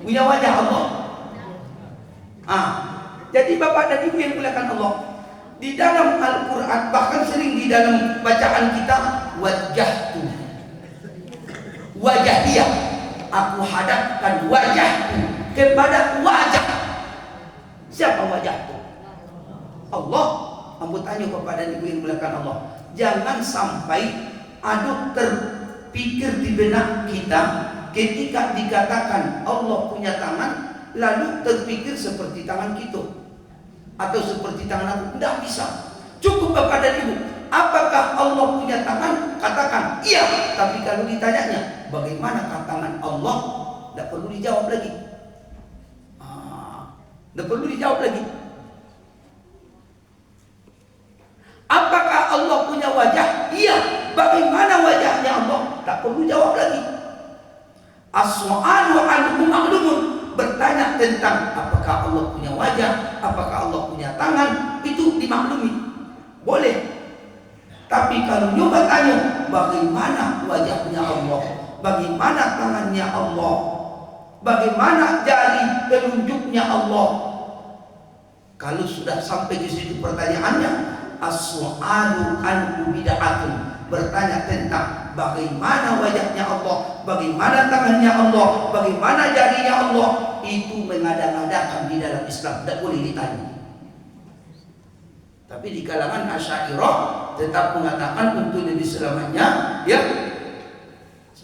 Punya wajah Allah? Jadi Bapak dan Ibu yang dimuliakan Allah, di dalam Al-Quran, bahkan sering di dalam bacaan kita, wajahku, wajah dia, aku hadapkan wajahku kepada wajah. Siapa wajahku? Allah. Ambo tanya kepada Ibu yang dimuliakan Allah, jangan sampai ada terpikir di benak kita ketika dikatakan Allah punya tangan, lalu terpikir seperti tangan kita atau seperti tangan aku. Tidak bisa. Cukup Bapak dan Ibu, apakah Allah punya tangan? Katakan iya. Tapi kalau ditanyanya bagaimana tangan Allah, tidak perlu dijawab lagi. Tidak perlu dijawab lagi. Apakah Allah punya wajah? Iya. Bagaimana wajahnya Allah? Tak perlu jawab lagi. As-su'alu anhu ma'lumun. Bertanya tentang apakah Allah punya wajah, apakah Allah punya tangan, itu dimaklumi. Boleh. Tapi kalau nyoba tanya bagaimana wajahnya Allah, bagaimana tangannya Allah, bagaimana jari telunjuknya Allah, kalau sudah sampai di situ pertanyaannya, as-su'alu anhu bid'atun. Bertanya tentang bagaimana wajahnya Allah, bagaimana tangannya Allah, bagaimana jarinya Allah, itu mengada-ngadakan di dalam Islam, tidak boleh ditanya. Tapi di kalangan Asy'ariyah tetap mengatakan untuk lebih selamanya, ya.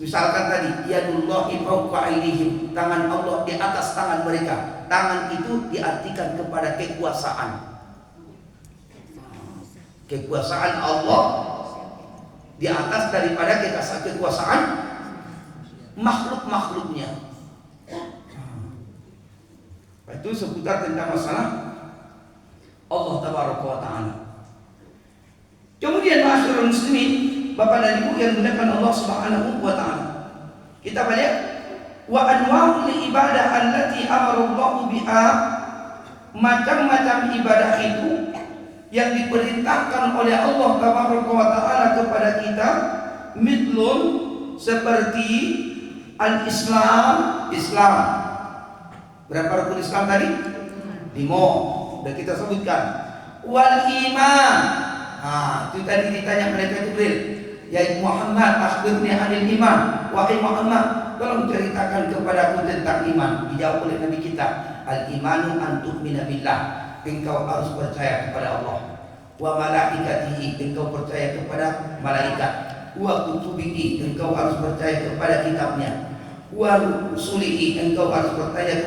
Misalkan tadi, yadullahi fawqa aydihim, tangan Allah di atas tangan mereka. Tangan itu diartikan kepada kekuasaan. Kekuasaan Allah di atas daripada kekuasaan makhluk-makhluknya. Itu seputar tentang masalah Allah tabaraka wa ta'ala. Kemudian ma'asyiral muslimin, Bapak dan Ibu yang dimuliakan Allah Subhanahu wa ta'ala, kita lihat wa anwa'ul ibadah allati amara Allah biha, macam-macam ibadah itu yang diperintahkan oleh Allah tabaraka wa ta'ala kepada kita, Mithlun seperti al-Islam, Islam. Berapa rukun Islam tadi? 5. Sudah kita sebutkan. Wal iman. Itu tadi ditanya mereka Jibril, ya Muhammad, akhbirni anil iman. Wahai Muhammad, tolong ceritakan kepadaku tentang iman. Dijawab oleh Nabi kita, al imanu an tu'mina billah. Engkau harus percaya kepada Allah. Wa malaikatihi, engkau percaya kepada malaikat. Wa kutubihi, engkau harus percaya kepada kitabnya. Wa rusulihi, engkau harus percaya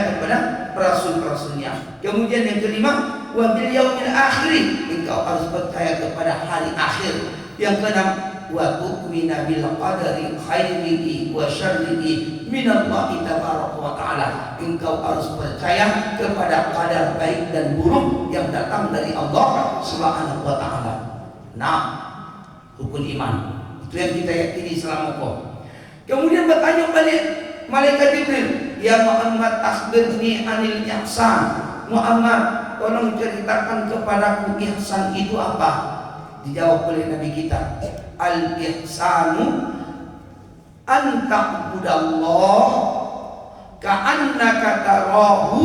kepada rasul-rasulnya. Kemudian yang kelima, wa bil yaumil akhir, engkau harus percaya kepada hari akhir. Yang keenam, wa tu'mina bil qadari khairihi wa syarrihi minallahi tabaraka wa ta'ala. Engkau harus percaya kepada qadar baik dan buruk yang datang dari Allah Subhanahu wa ta'ala. Nah, rukun iman itu yang kita yakini selama kau. Kemudian bertanya balik malaikat Jibril, ya Muhammad, akhbirni anil ihsan. Muhammad, tolong ceritakan kepadaku ihsan itu apa? Dijawab oleh Nabi kita, al ihsanu an ta'budallah ka'annaka tarahu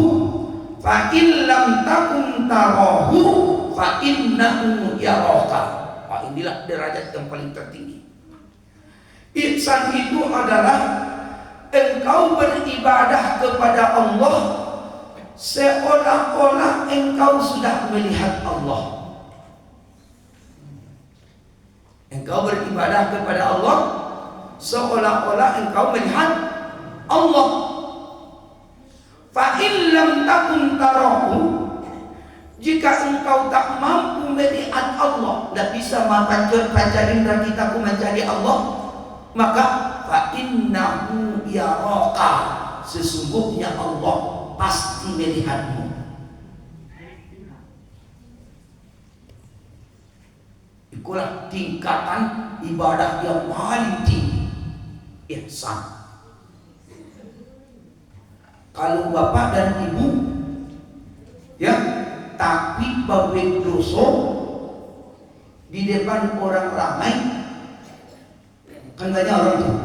fa in lam takun tarahu fa innahu yaraka. Inilah derajat yang paling tertinggi. Ihsan itu adalah engkau beribadah kepada Allah seolah-olah engkau sudah melihat Allah. Engkau beribadah kepada Allah seolah-olah engkau melihat Allah. Fa in lam takun tarahu, jika engkau tak mampu melihat Allah, tidak bisa panca indera kita mencari Allah, maka fa innahu yaraka, sesungguhnya Allah pasti melihatmu. Itulah tingkatan ibadah yang paling tinggi, ihsan. Kalau bapak dan ibu ya tapi bawa dosa di depan orang ramai, kan banyak orang tuh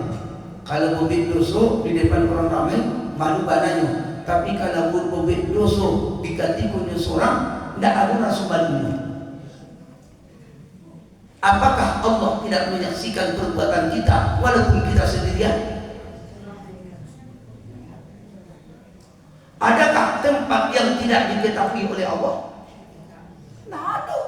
kalau bawa dosa di depan orang ramai malu bananya, tapi kalau bawa dosa di katikunya seorang tidak ada rasa malunya. Apakah Allah tidak menyaksikan perbuatan kita walaupun kita sendirian? Adakah tempat yang tidak diketahui oleh Allah? Tidak ada.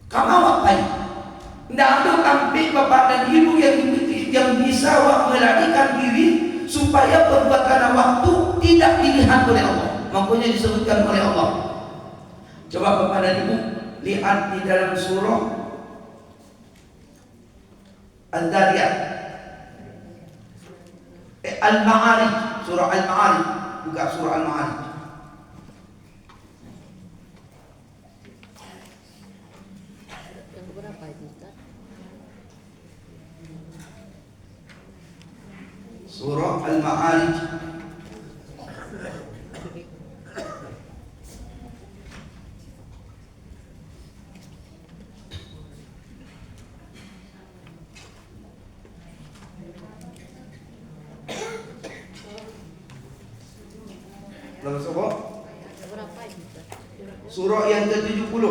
Kamu ngapain? Tidak ada tampil bapak dan ibu yang bisa melarikan diri supaya perbuatan waktu tidak dilihat oleh Allah. Makanya disebutkan oleh Allah. Coba bapak dan ibu lihat di dalam surah Al-Dariyat, Al-Ma'arij, surah Al-Ma'arij, bukan surah Al-Ma'arij. Yang berapa itu, Ustaz? Surah Al-Ma'arij surah yang ke-70.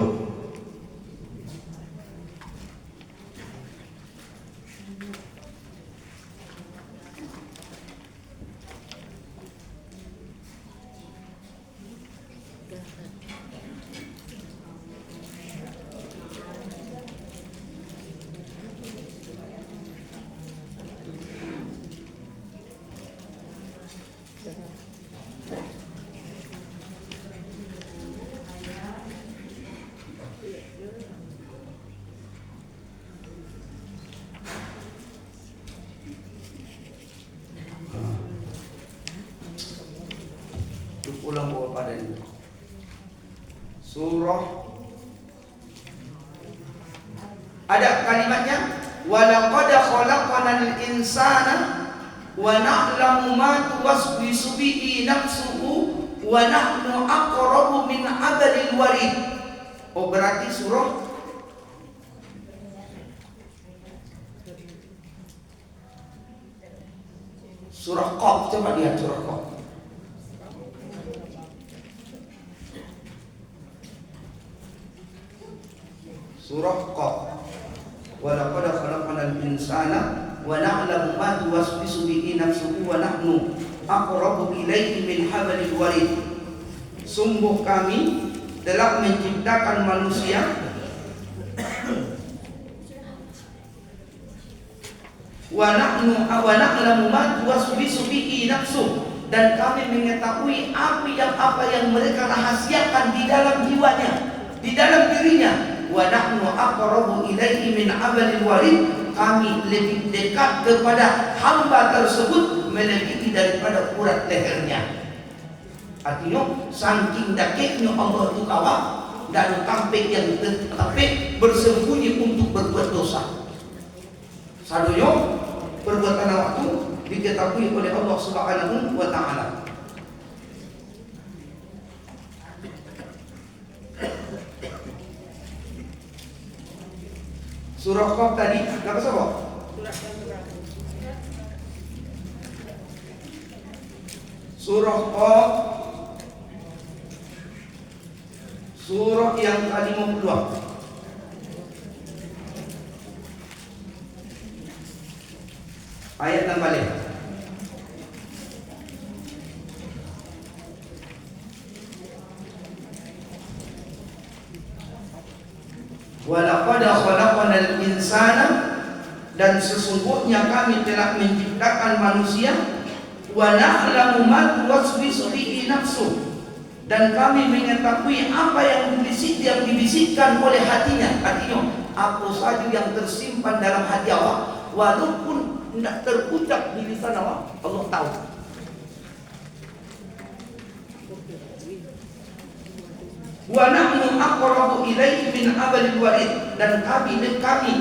Ulang bawa pada itu. Surah ada kalimatnya, walaqad khalaqnal insana wa na'lamu ma tuwaswisu bihi nafsuhu wa nahnu aqrabu min hablil warid. Oh, berarti surah Qaf. Coba lihat surah Qaf. Surah Qaf. Wa laqad khalaqnal insana wa na'lamu ma tuwaswisu bihi nafsuhu wa nahnu aqrabu ilaihi min hablil warid. Sungguh kami telah menciptakan manusia wa na'lamu ma tuwaswisu bihi nafsuhu, dan kami mengetahui apa yang mereka rahasiakan di dalam jiwanya, di dalam dirinya. Wa nahnu aqrabu ilaihi min hablil warid, kami lebih dekat kepada hamba tersebut melebihi daripada urat lehernya. Artinya saking dekatnya Allah itu kawan, dan tampik yang tampik bersembunyi untuk berbuat dosa. Sadoyo perbuatan waktu diketahui oleh Allah Subhanahu wa taala. Surah Qaf tadi apa sebab? Surah Qaf, surah yang ke-52. Ayat yang balik. Wa laqad khalaqnal insana, dan sesungguhnya kami telah menciptakan manusia, wa na'lamu ma tuwaswisu bihi nafsuhu, dan kami mengetahui apa yang dibisikkan oleh hatinya. Artinya apa saja yang tersimpan dalam hati Allah, walaupun tidak terucap di lisan Allah, Allah tahu. Wa nahnu aqrabu ilaihi min hablil warid, dan kami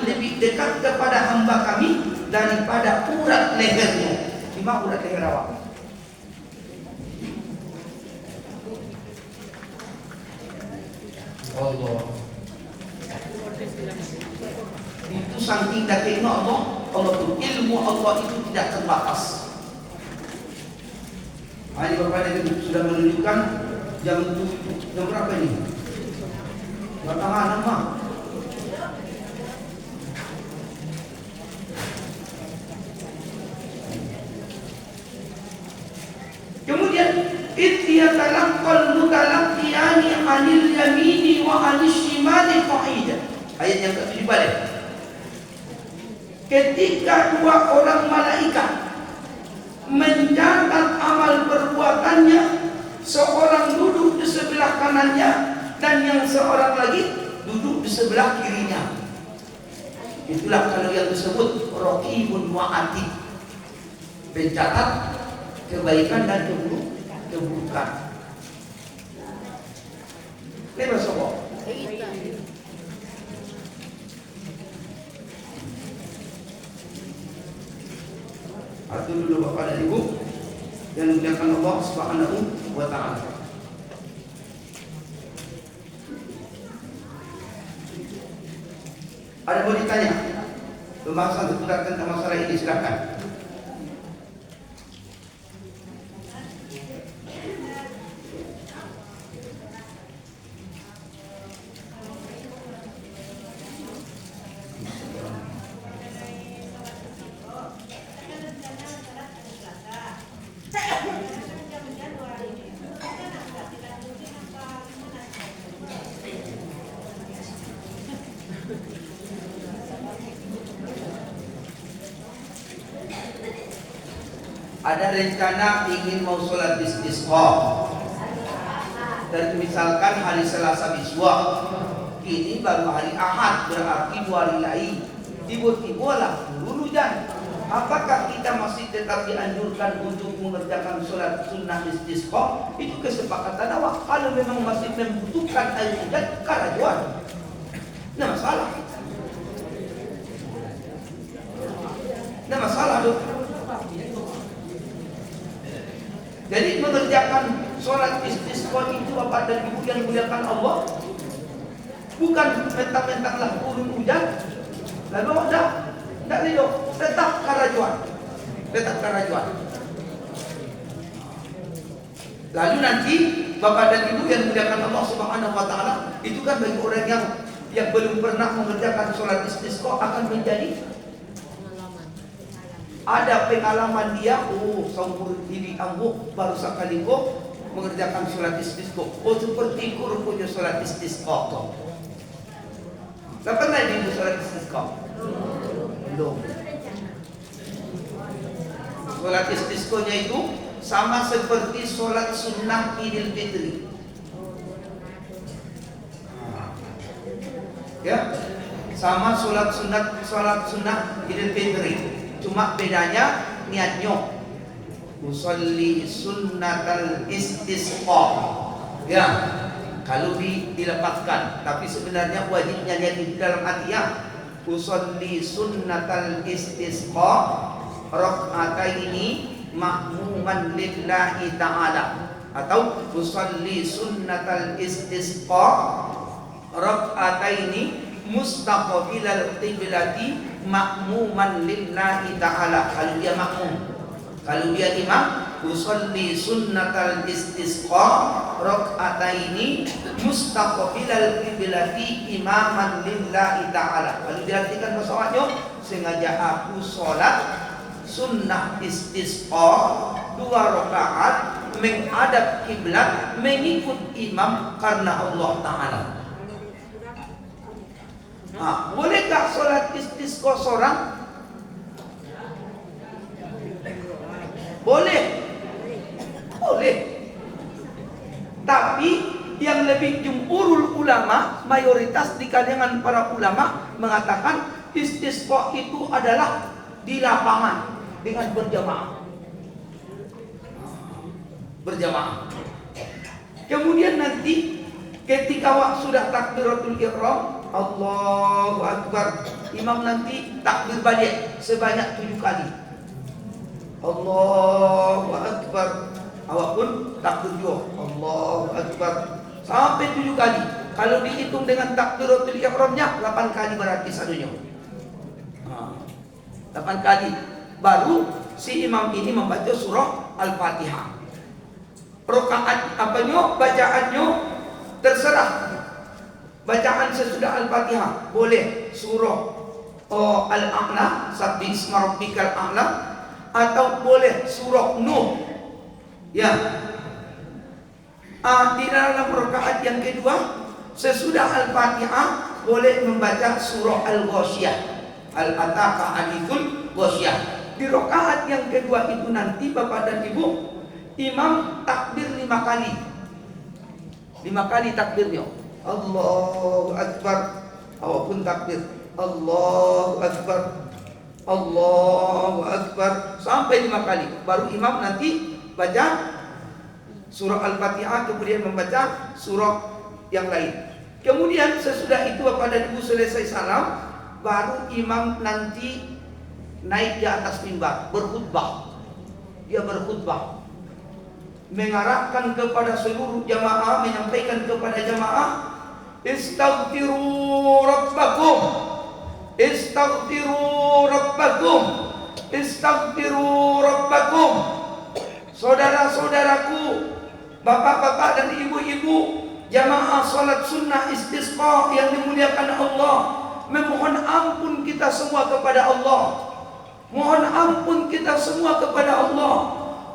lebih dekat kepada hamba kami daripada urat lehernya. Di mana urat leher awak? Allah. Itu saking dakiknya Allah itu ilmu Allah itu tidak terbatas. Ini Bapak ini sudah menunjukkan jam berapa ini? Batangan nama. Kemudian ittiyatalaqqal mutalaqqiyani 'anil yamini wa 'anil shimali qa'ida. Ayat yang ke-7 balik. Ketika dua orang malaikat mencatat amal perbuatannya, seorang duduk di sebelah kanannya dan yang seorang lagi duduk di sebelah kirinya. Itulah kalau yang disebut raqibun wa atid, pencatat kebaikan dan keburukan. Lepas sobo. Atur dulu Bapak dan Ibu yang dimuliakan Allah Subhanahu wa taala. Ada mau ditanya? Pembahasan seputar tentang masalah ini silakan. Ada rencana ingin mau sholat istisqa, dan misalkan hari Selasa Miswa, ini baru hari Ahad, berarti 2 hari lagi, tiba-tiba lah turun hujan. Apakah kita masih tetap dianjurkan untuk mengerjakan sholat sunnah istisqa? Itu kesepakatan awak. Kalau memang masih membutuhkan air hujan, karajuan, tidak masalah. Tidak masalah dong. Jadi mengerjakan sholat istisqa itu Bapak dan Ibu yang dimuliakan Allah, bukan mentang-mentang lah turun hujan lalu tidak ridho, tetap karajuan. Lalu nanti Bapak dan Ibu yang dimuliakan Allah Subhanahu wa taala, itu kan bagi orang yang belum pernah mengerjakan sholat istisqa akan menjadi ada pengalaman dia, seumur ini ambuh baru sekali kok mengerjakan sholat istisqa. Seperti guru punya sholat istisqa. Tak pernah ibu sholat istisqa? Belum. Sholat istisqa-nya itu sama seperti sholat sunnah Idul Fitri. Ya, sama sholat sunnah Idul Fitri. Cuma bedanya niatnya. Usolli sunnatal istisqa. Ya, kalau dilepaskan, tapi sebenarnya wajibnya niat di dalam hati ya. Usolli sunnatal istisqa rak'ataini ma'muman lillahi ta'ala, atau usolli sunnatal istisqa rak'ataini mustaqbilal qiblati ma'muman lillahi ta'ala. Kalau dia makmum, kalau dia imam, usolli sunnatal istisqa rak'ataini mustaqbilal qiblati imaman lillahi ta'ala. Kalau diartikan maksudnya, sengaja aku sholat sunnah istisqa 2 rakaat menghadap kiblat mengikut imam karena Allah Ta'ala. Bolehkah sholat istisqa seorang? Boleh. Tapi yang lebih jumhurul ulama, mayoritas di kalangan para ulama mengatakan istisqa itu adalah di lapangan dengan berjamaah. Kemudian nanti ketika sudah takbiratul ihram, Allahu Akbar, imam nanti takbir balik sebanyak 7 kali. Allahu Akbar, awak pun takbir juga, Allahu Akbar, sampai 7 kali. Kalau dihitung dengan takbiratul ihramnya 8 kali berarti satunya. 8 kali baru si imam ini membaca surah Al-Fatihah. Rakaat bacaannya terserah. Bacaan sesudah Al-Fatihah boleh surah Al-A'la, Sabbih isma rabbikal a'la, atau boleh surah Nuh. Ya. Di dalam rakaat yang kedua sesudah Al-Fatihah boleh membaca surah Al-Ghasyiyah, Al-Ataka Hadithul Ghasyiyah. Di rakaat yang kedua itu nanti Bapak dan Ibu, imam takbir 5 kali. 5 kali takbirnya. Allahu Akbar, awak pun takbir, Allahu Akbar, Allahu Akbar, sampai 5 kali. Baru imam nanti baca surah Al-Fatihah, kemudian membaca surah yang lain. Kemudian sesudah itu Bapak dan Ibu selesai salam, baru imam nanti naik di atas mimbar berkhutbah. Dia berkhutbah, mengarahkan kepada seluruh jamaah, menyampaikan kepada jamaah, Istaghfiru rabbakum, Istaghfiru rabbakum, Istaghfiru rabbakum. Saudara-saudaraku, bapak-bapak dan ibu-ibu, jamaah salat sunnah istisqa yang dimuliakan Allah, memohon ampun kita semua kepada Allah. Mohon ampun kita semua kepada Allah.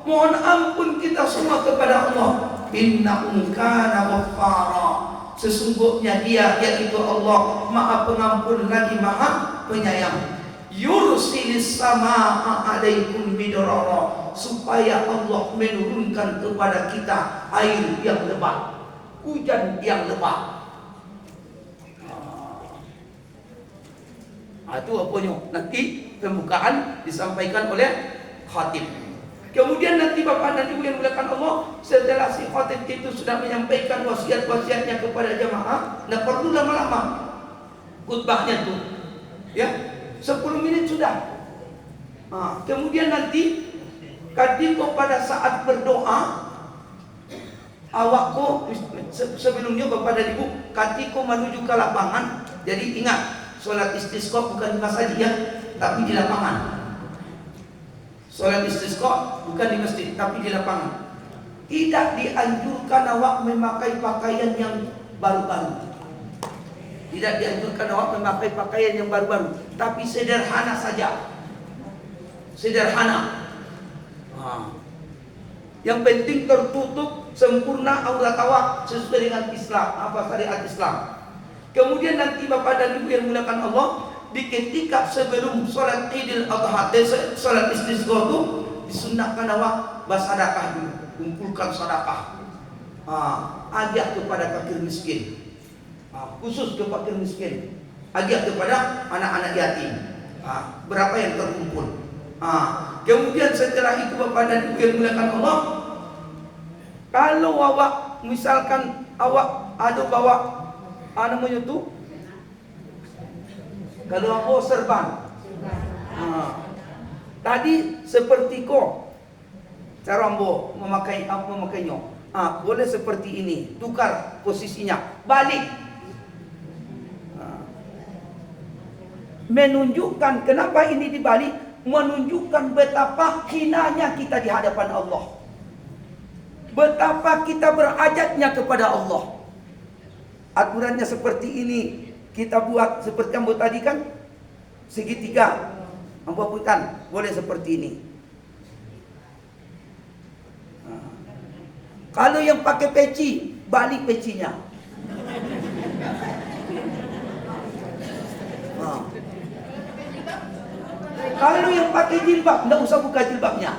Mohon ampun kita semua kepada Allah. Innahu kana ghaffara. Sesungguhnya Dia, yaitu Allah, Maha Pengampun lagi Maha Penyayang. Yursilis samaa alaikum midrara, supaya Allah menurunkan kepada kita air yang lebat, hujan yang lebat. Itu apanya? Nanti pembukaan disampaikan oleh khatib. Kemudian nanti Bapak dan Ibu yang dimuliakan Allah, setelah si khatib itu sudah menyampaikan wasiat-wasiatnya kepada jamaah, tidak perlu lama-lama khutbahnya tuh, ya 10 menit sudah. Kemudian nanti ketika pada saat berdoa, awakku sebelumnya Bapak dan Ibu, ketika menuju ke lapangan, jadi ingat, sholat istisqa bukan di masjid ya, tapi di lapangan. Sholat istisqa bukan di masjid, tapi di lapangan. Tidak dianjurkan awak memakai pakaian yang baru-baru. Tidak dianjurkan awak memakai pakaian yang baru-baru, tapi sederhana saja. Sederhana. Yang penting tertutup sempurna aurat awak sesuai dengan Islam, syariat Islam. Kemudian nanti Bapak dan Ibu yang dimuliakan Allah, di ketika sebelum sholat Idul Adha, sholat istisqa itu disunahkan awak bersedekah dulu, kumpulkan sedekah. Ajak kepada fakir miskin, khusus ke fakir miskin, ajak kepada anak-anak yatim. Berapa yang terkumpul? Kemudian setelah itu Bapak dan Ibu yang dimuliakan Allah, kalau awak misalkan awak ada bawa namanya tu, kalau awak serban, tadi seperti cara ambo memakainya, boleh seperti ini, tukar posisinya, balik, menunjukkan kenapa ini dibalik, menunjukkan betapa hinanya kita di hadapan Allah, betapa kita berhajatnya kepada Allah. Aturannya seperti ini, kita buat seperti ambo tadi kan, segitiga, ambo putan, boleh seperti ini. Kalau yang pakai peci, balik pecinya. Kalau yang pakai jilbab, tidak usah buka jilbabnya.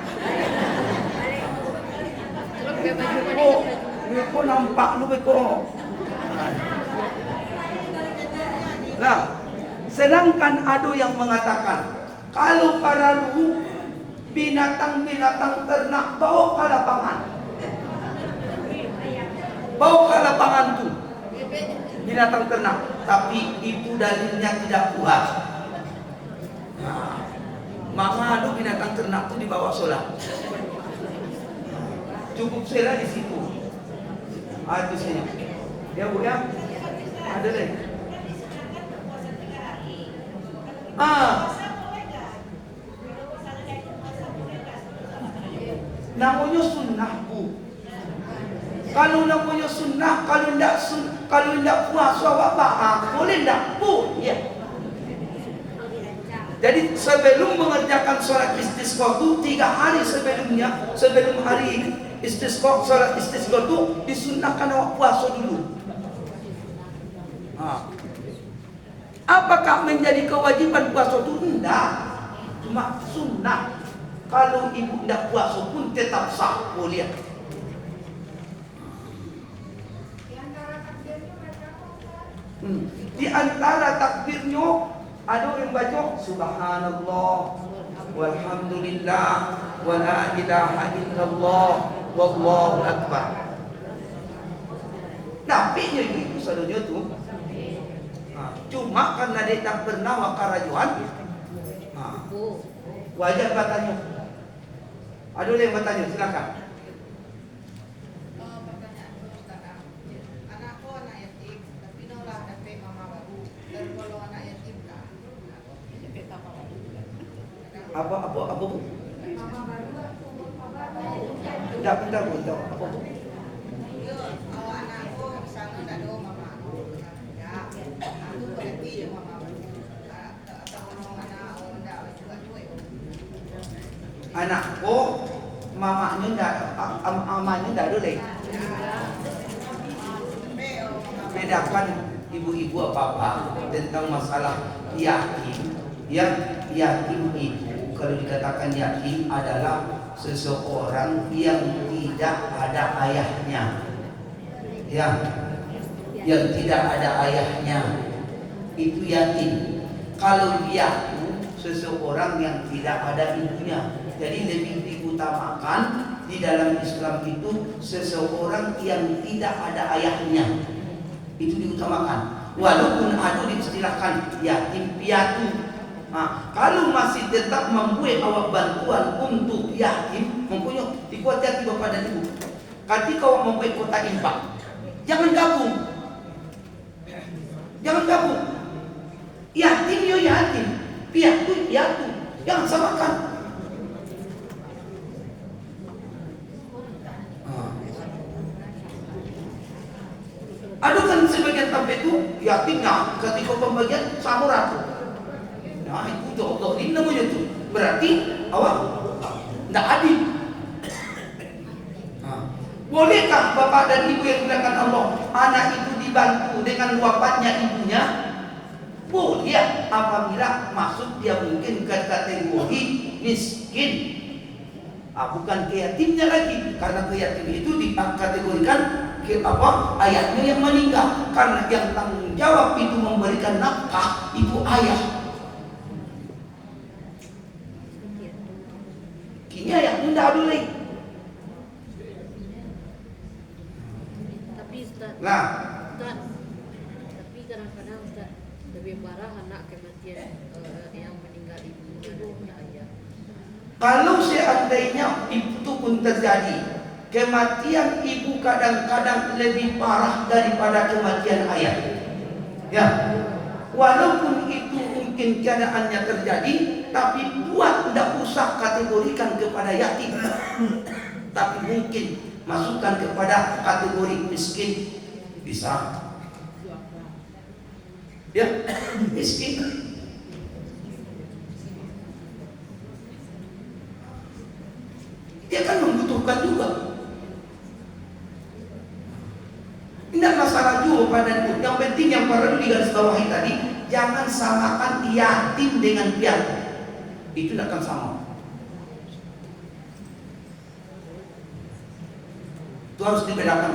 Kok nampak lu kok. Nah, sedangkan ada yang mengatakan kalau para luhu binatang-binatang ternak bawa ke lapangan. Bawa ke lapangan tuh binatang ternak, tapi itu dalilnya tidak kuat. Mama ada binatang ternak tuh dibawa sholat. Cukup sholat di situ. Itu sini. Ya Bu ya. Ada deh. Namanya sunnah Bu. Kalau namanya sunnah, kalau tidak puasa apa? Boleh tidak Bu? Ya. Jadi sebelum mengerjakan sholat istisqa itu 3 hari sebelumnya, sebelum hari istisqa, sholat istisqa itu disunnahkan awak puasa dulu. Apakah menjadi kewajiban puasa itu? Tidak, cuma sunnah. Kalau ibu tidak puasa pun tetap sah, boleh. Di antara takbirnya ada yang baca subhanallah walhamdulillah wala ilaha illallah wallahu akbar. Tapi itu selalunya tuh. Cuma karena dia tak pernah wakarajuan, wajar bertanya. Ada yang bertanya, silakan. Anakku anak yatim, tapi nolak DP mama baru. Dan kalau anak yatim kan, Apa Bu? mama baru, Tidak bentar Bu. Apa Bu? kalau anakku misalnya tidak ada mama aku, ya, aku berhenti ya mama baru. Atau ngomong anak orang tidak juga cuy. Anakku, mamanya tidak ada lagi. Bedakan ibu-ibu apa tentang masalah yatim. Yang yatim itu kalau dikatakan yatim adalah seseorang yang tidak ada ayahnya. Ya, yang tidak ada ayahnya itu yatim. Kalau dia seseorang yang tidak ada ibunya, jadi lebih diutamakan di dalam Islam itu seseorang yang tidak ada ayahnya, itu diutamakan. Walaupun ada diistilahkan yatim piatu. Kalau masih tetap membuat awak bantuan untuk yatim, mempunyai dikuat hati Bapak dan Ibu. Ketika kau membuat kotak infak, jangan gabung. Jangan gabung. Yatim yo yatim, piatu piatu. Jangan samakan. Ada kan sebagian tempat itu yatimnya ketika pembagian sama ratu. Nah itu jodoh ini namanya itu. Berarti awak tidak adil. Bolehkah bapak dan ibu yang dimuliakan Allah, anak itu dibantu dengan wafatnya ibunya? Boleh apabila masuk dia mungkin ke kategori miskin. Bukan keyatimnya lagi, karena keyatim itu dikategorikan ke ayahnya yang meninggal, karena yang tanggung jawab itu memberikan nafkah itu ayah. Kini ayah tidak boleh. Tapi Ustaz, Nah, tapi kadang-kadang Ustaz lebih parah anak kematian yang meninggal ibunya daripada ayah. kalau seandainya itu pun terjadi, kematian ibu kadang-kadang lebih parah daripada kematian ayah. Ya, walaupun itu mungkin keadaannya terjadi, tapi buat tidak usah kategorikan kepada yatim, tapi mungkin masukkan kepada kategori miskin, bisa. Ya, miskin. Dia kan membutuhkan juga. Tidak masalah juga pada itu. Yang penting yang perlu digarisbawahi tadi, jangan samakan yatim dengan piatu. Itu tidak akan sama. Itu harus dibedakan.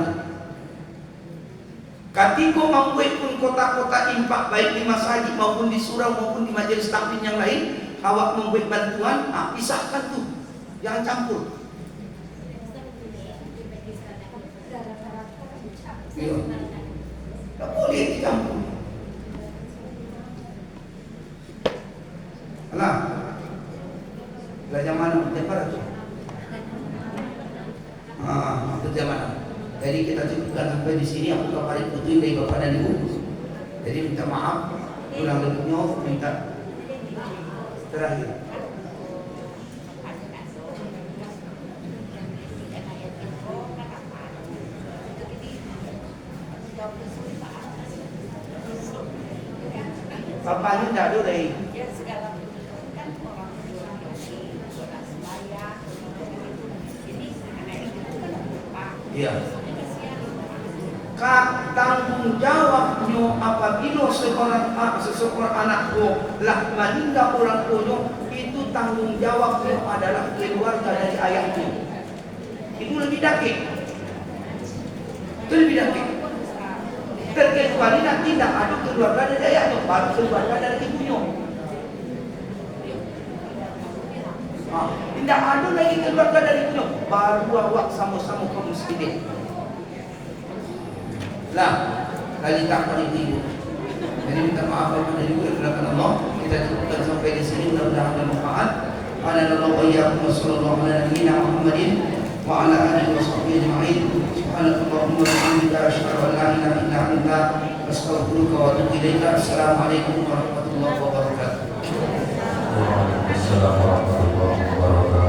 Ketika membuat pun kota-kota infak baik di masjid maupun di surau maupun di majelis taklim yang lain, awak membuat bantuan, pisahkan tuh, jangan campur. Iya. Tak boleh dicampur. Alah, belajar mana? Belajar tu. Belajar mana? Jadi kita cukupkan sampai di sini. Aku kabarin putuin dari bapak dan ibu. Jadi minta maaf, kurang lebihnya minta terakhir. Bapaknya tidak ada dari. Iya. Tanggung jawabnya apabila seseorang anakku lah meninggal orang tuanya, itu tanggung jawabnya adalah keluarga dari ayahnya. Itu lebih dakik. Itu lebih dakik. Terkecuali nanti tidak ada keluarga dari ayahnya, baru keluarga dari ibunya. Tidak ada lagi keluarga dari ibunya, baru awak sama-sama kaum muslimin. Lah, kali tak pada ibu. Jadi minta maaf kepada ibu yang dilakukan Allah. Kita cukupkan sampai di sini, mudah-mudahan bermanfaat. Anallahu wa iyyakum sallallahu ala nabiyyina Muhammadin wa ala alihi washabbihi ajma'in. Subhanakallahumma wa bihamdika asyhadu an la ilaha illa anta astaghfiruka wa atubu ilaika. Assalamualaikum warahmatullahi wabarakatuh. Waalaikumsalam warahmatullahi wabarakatuh.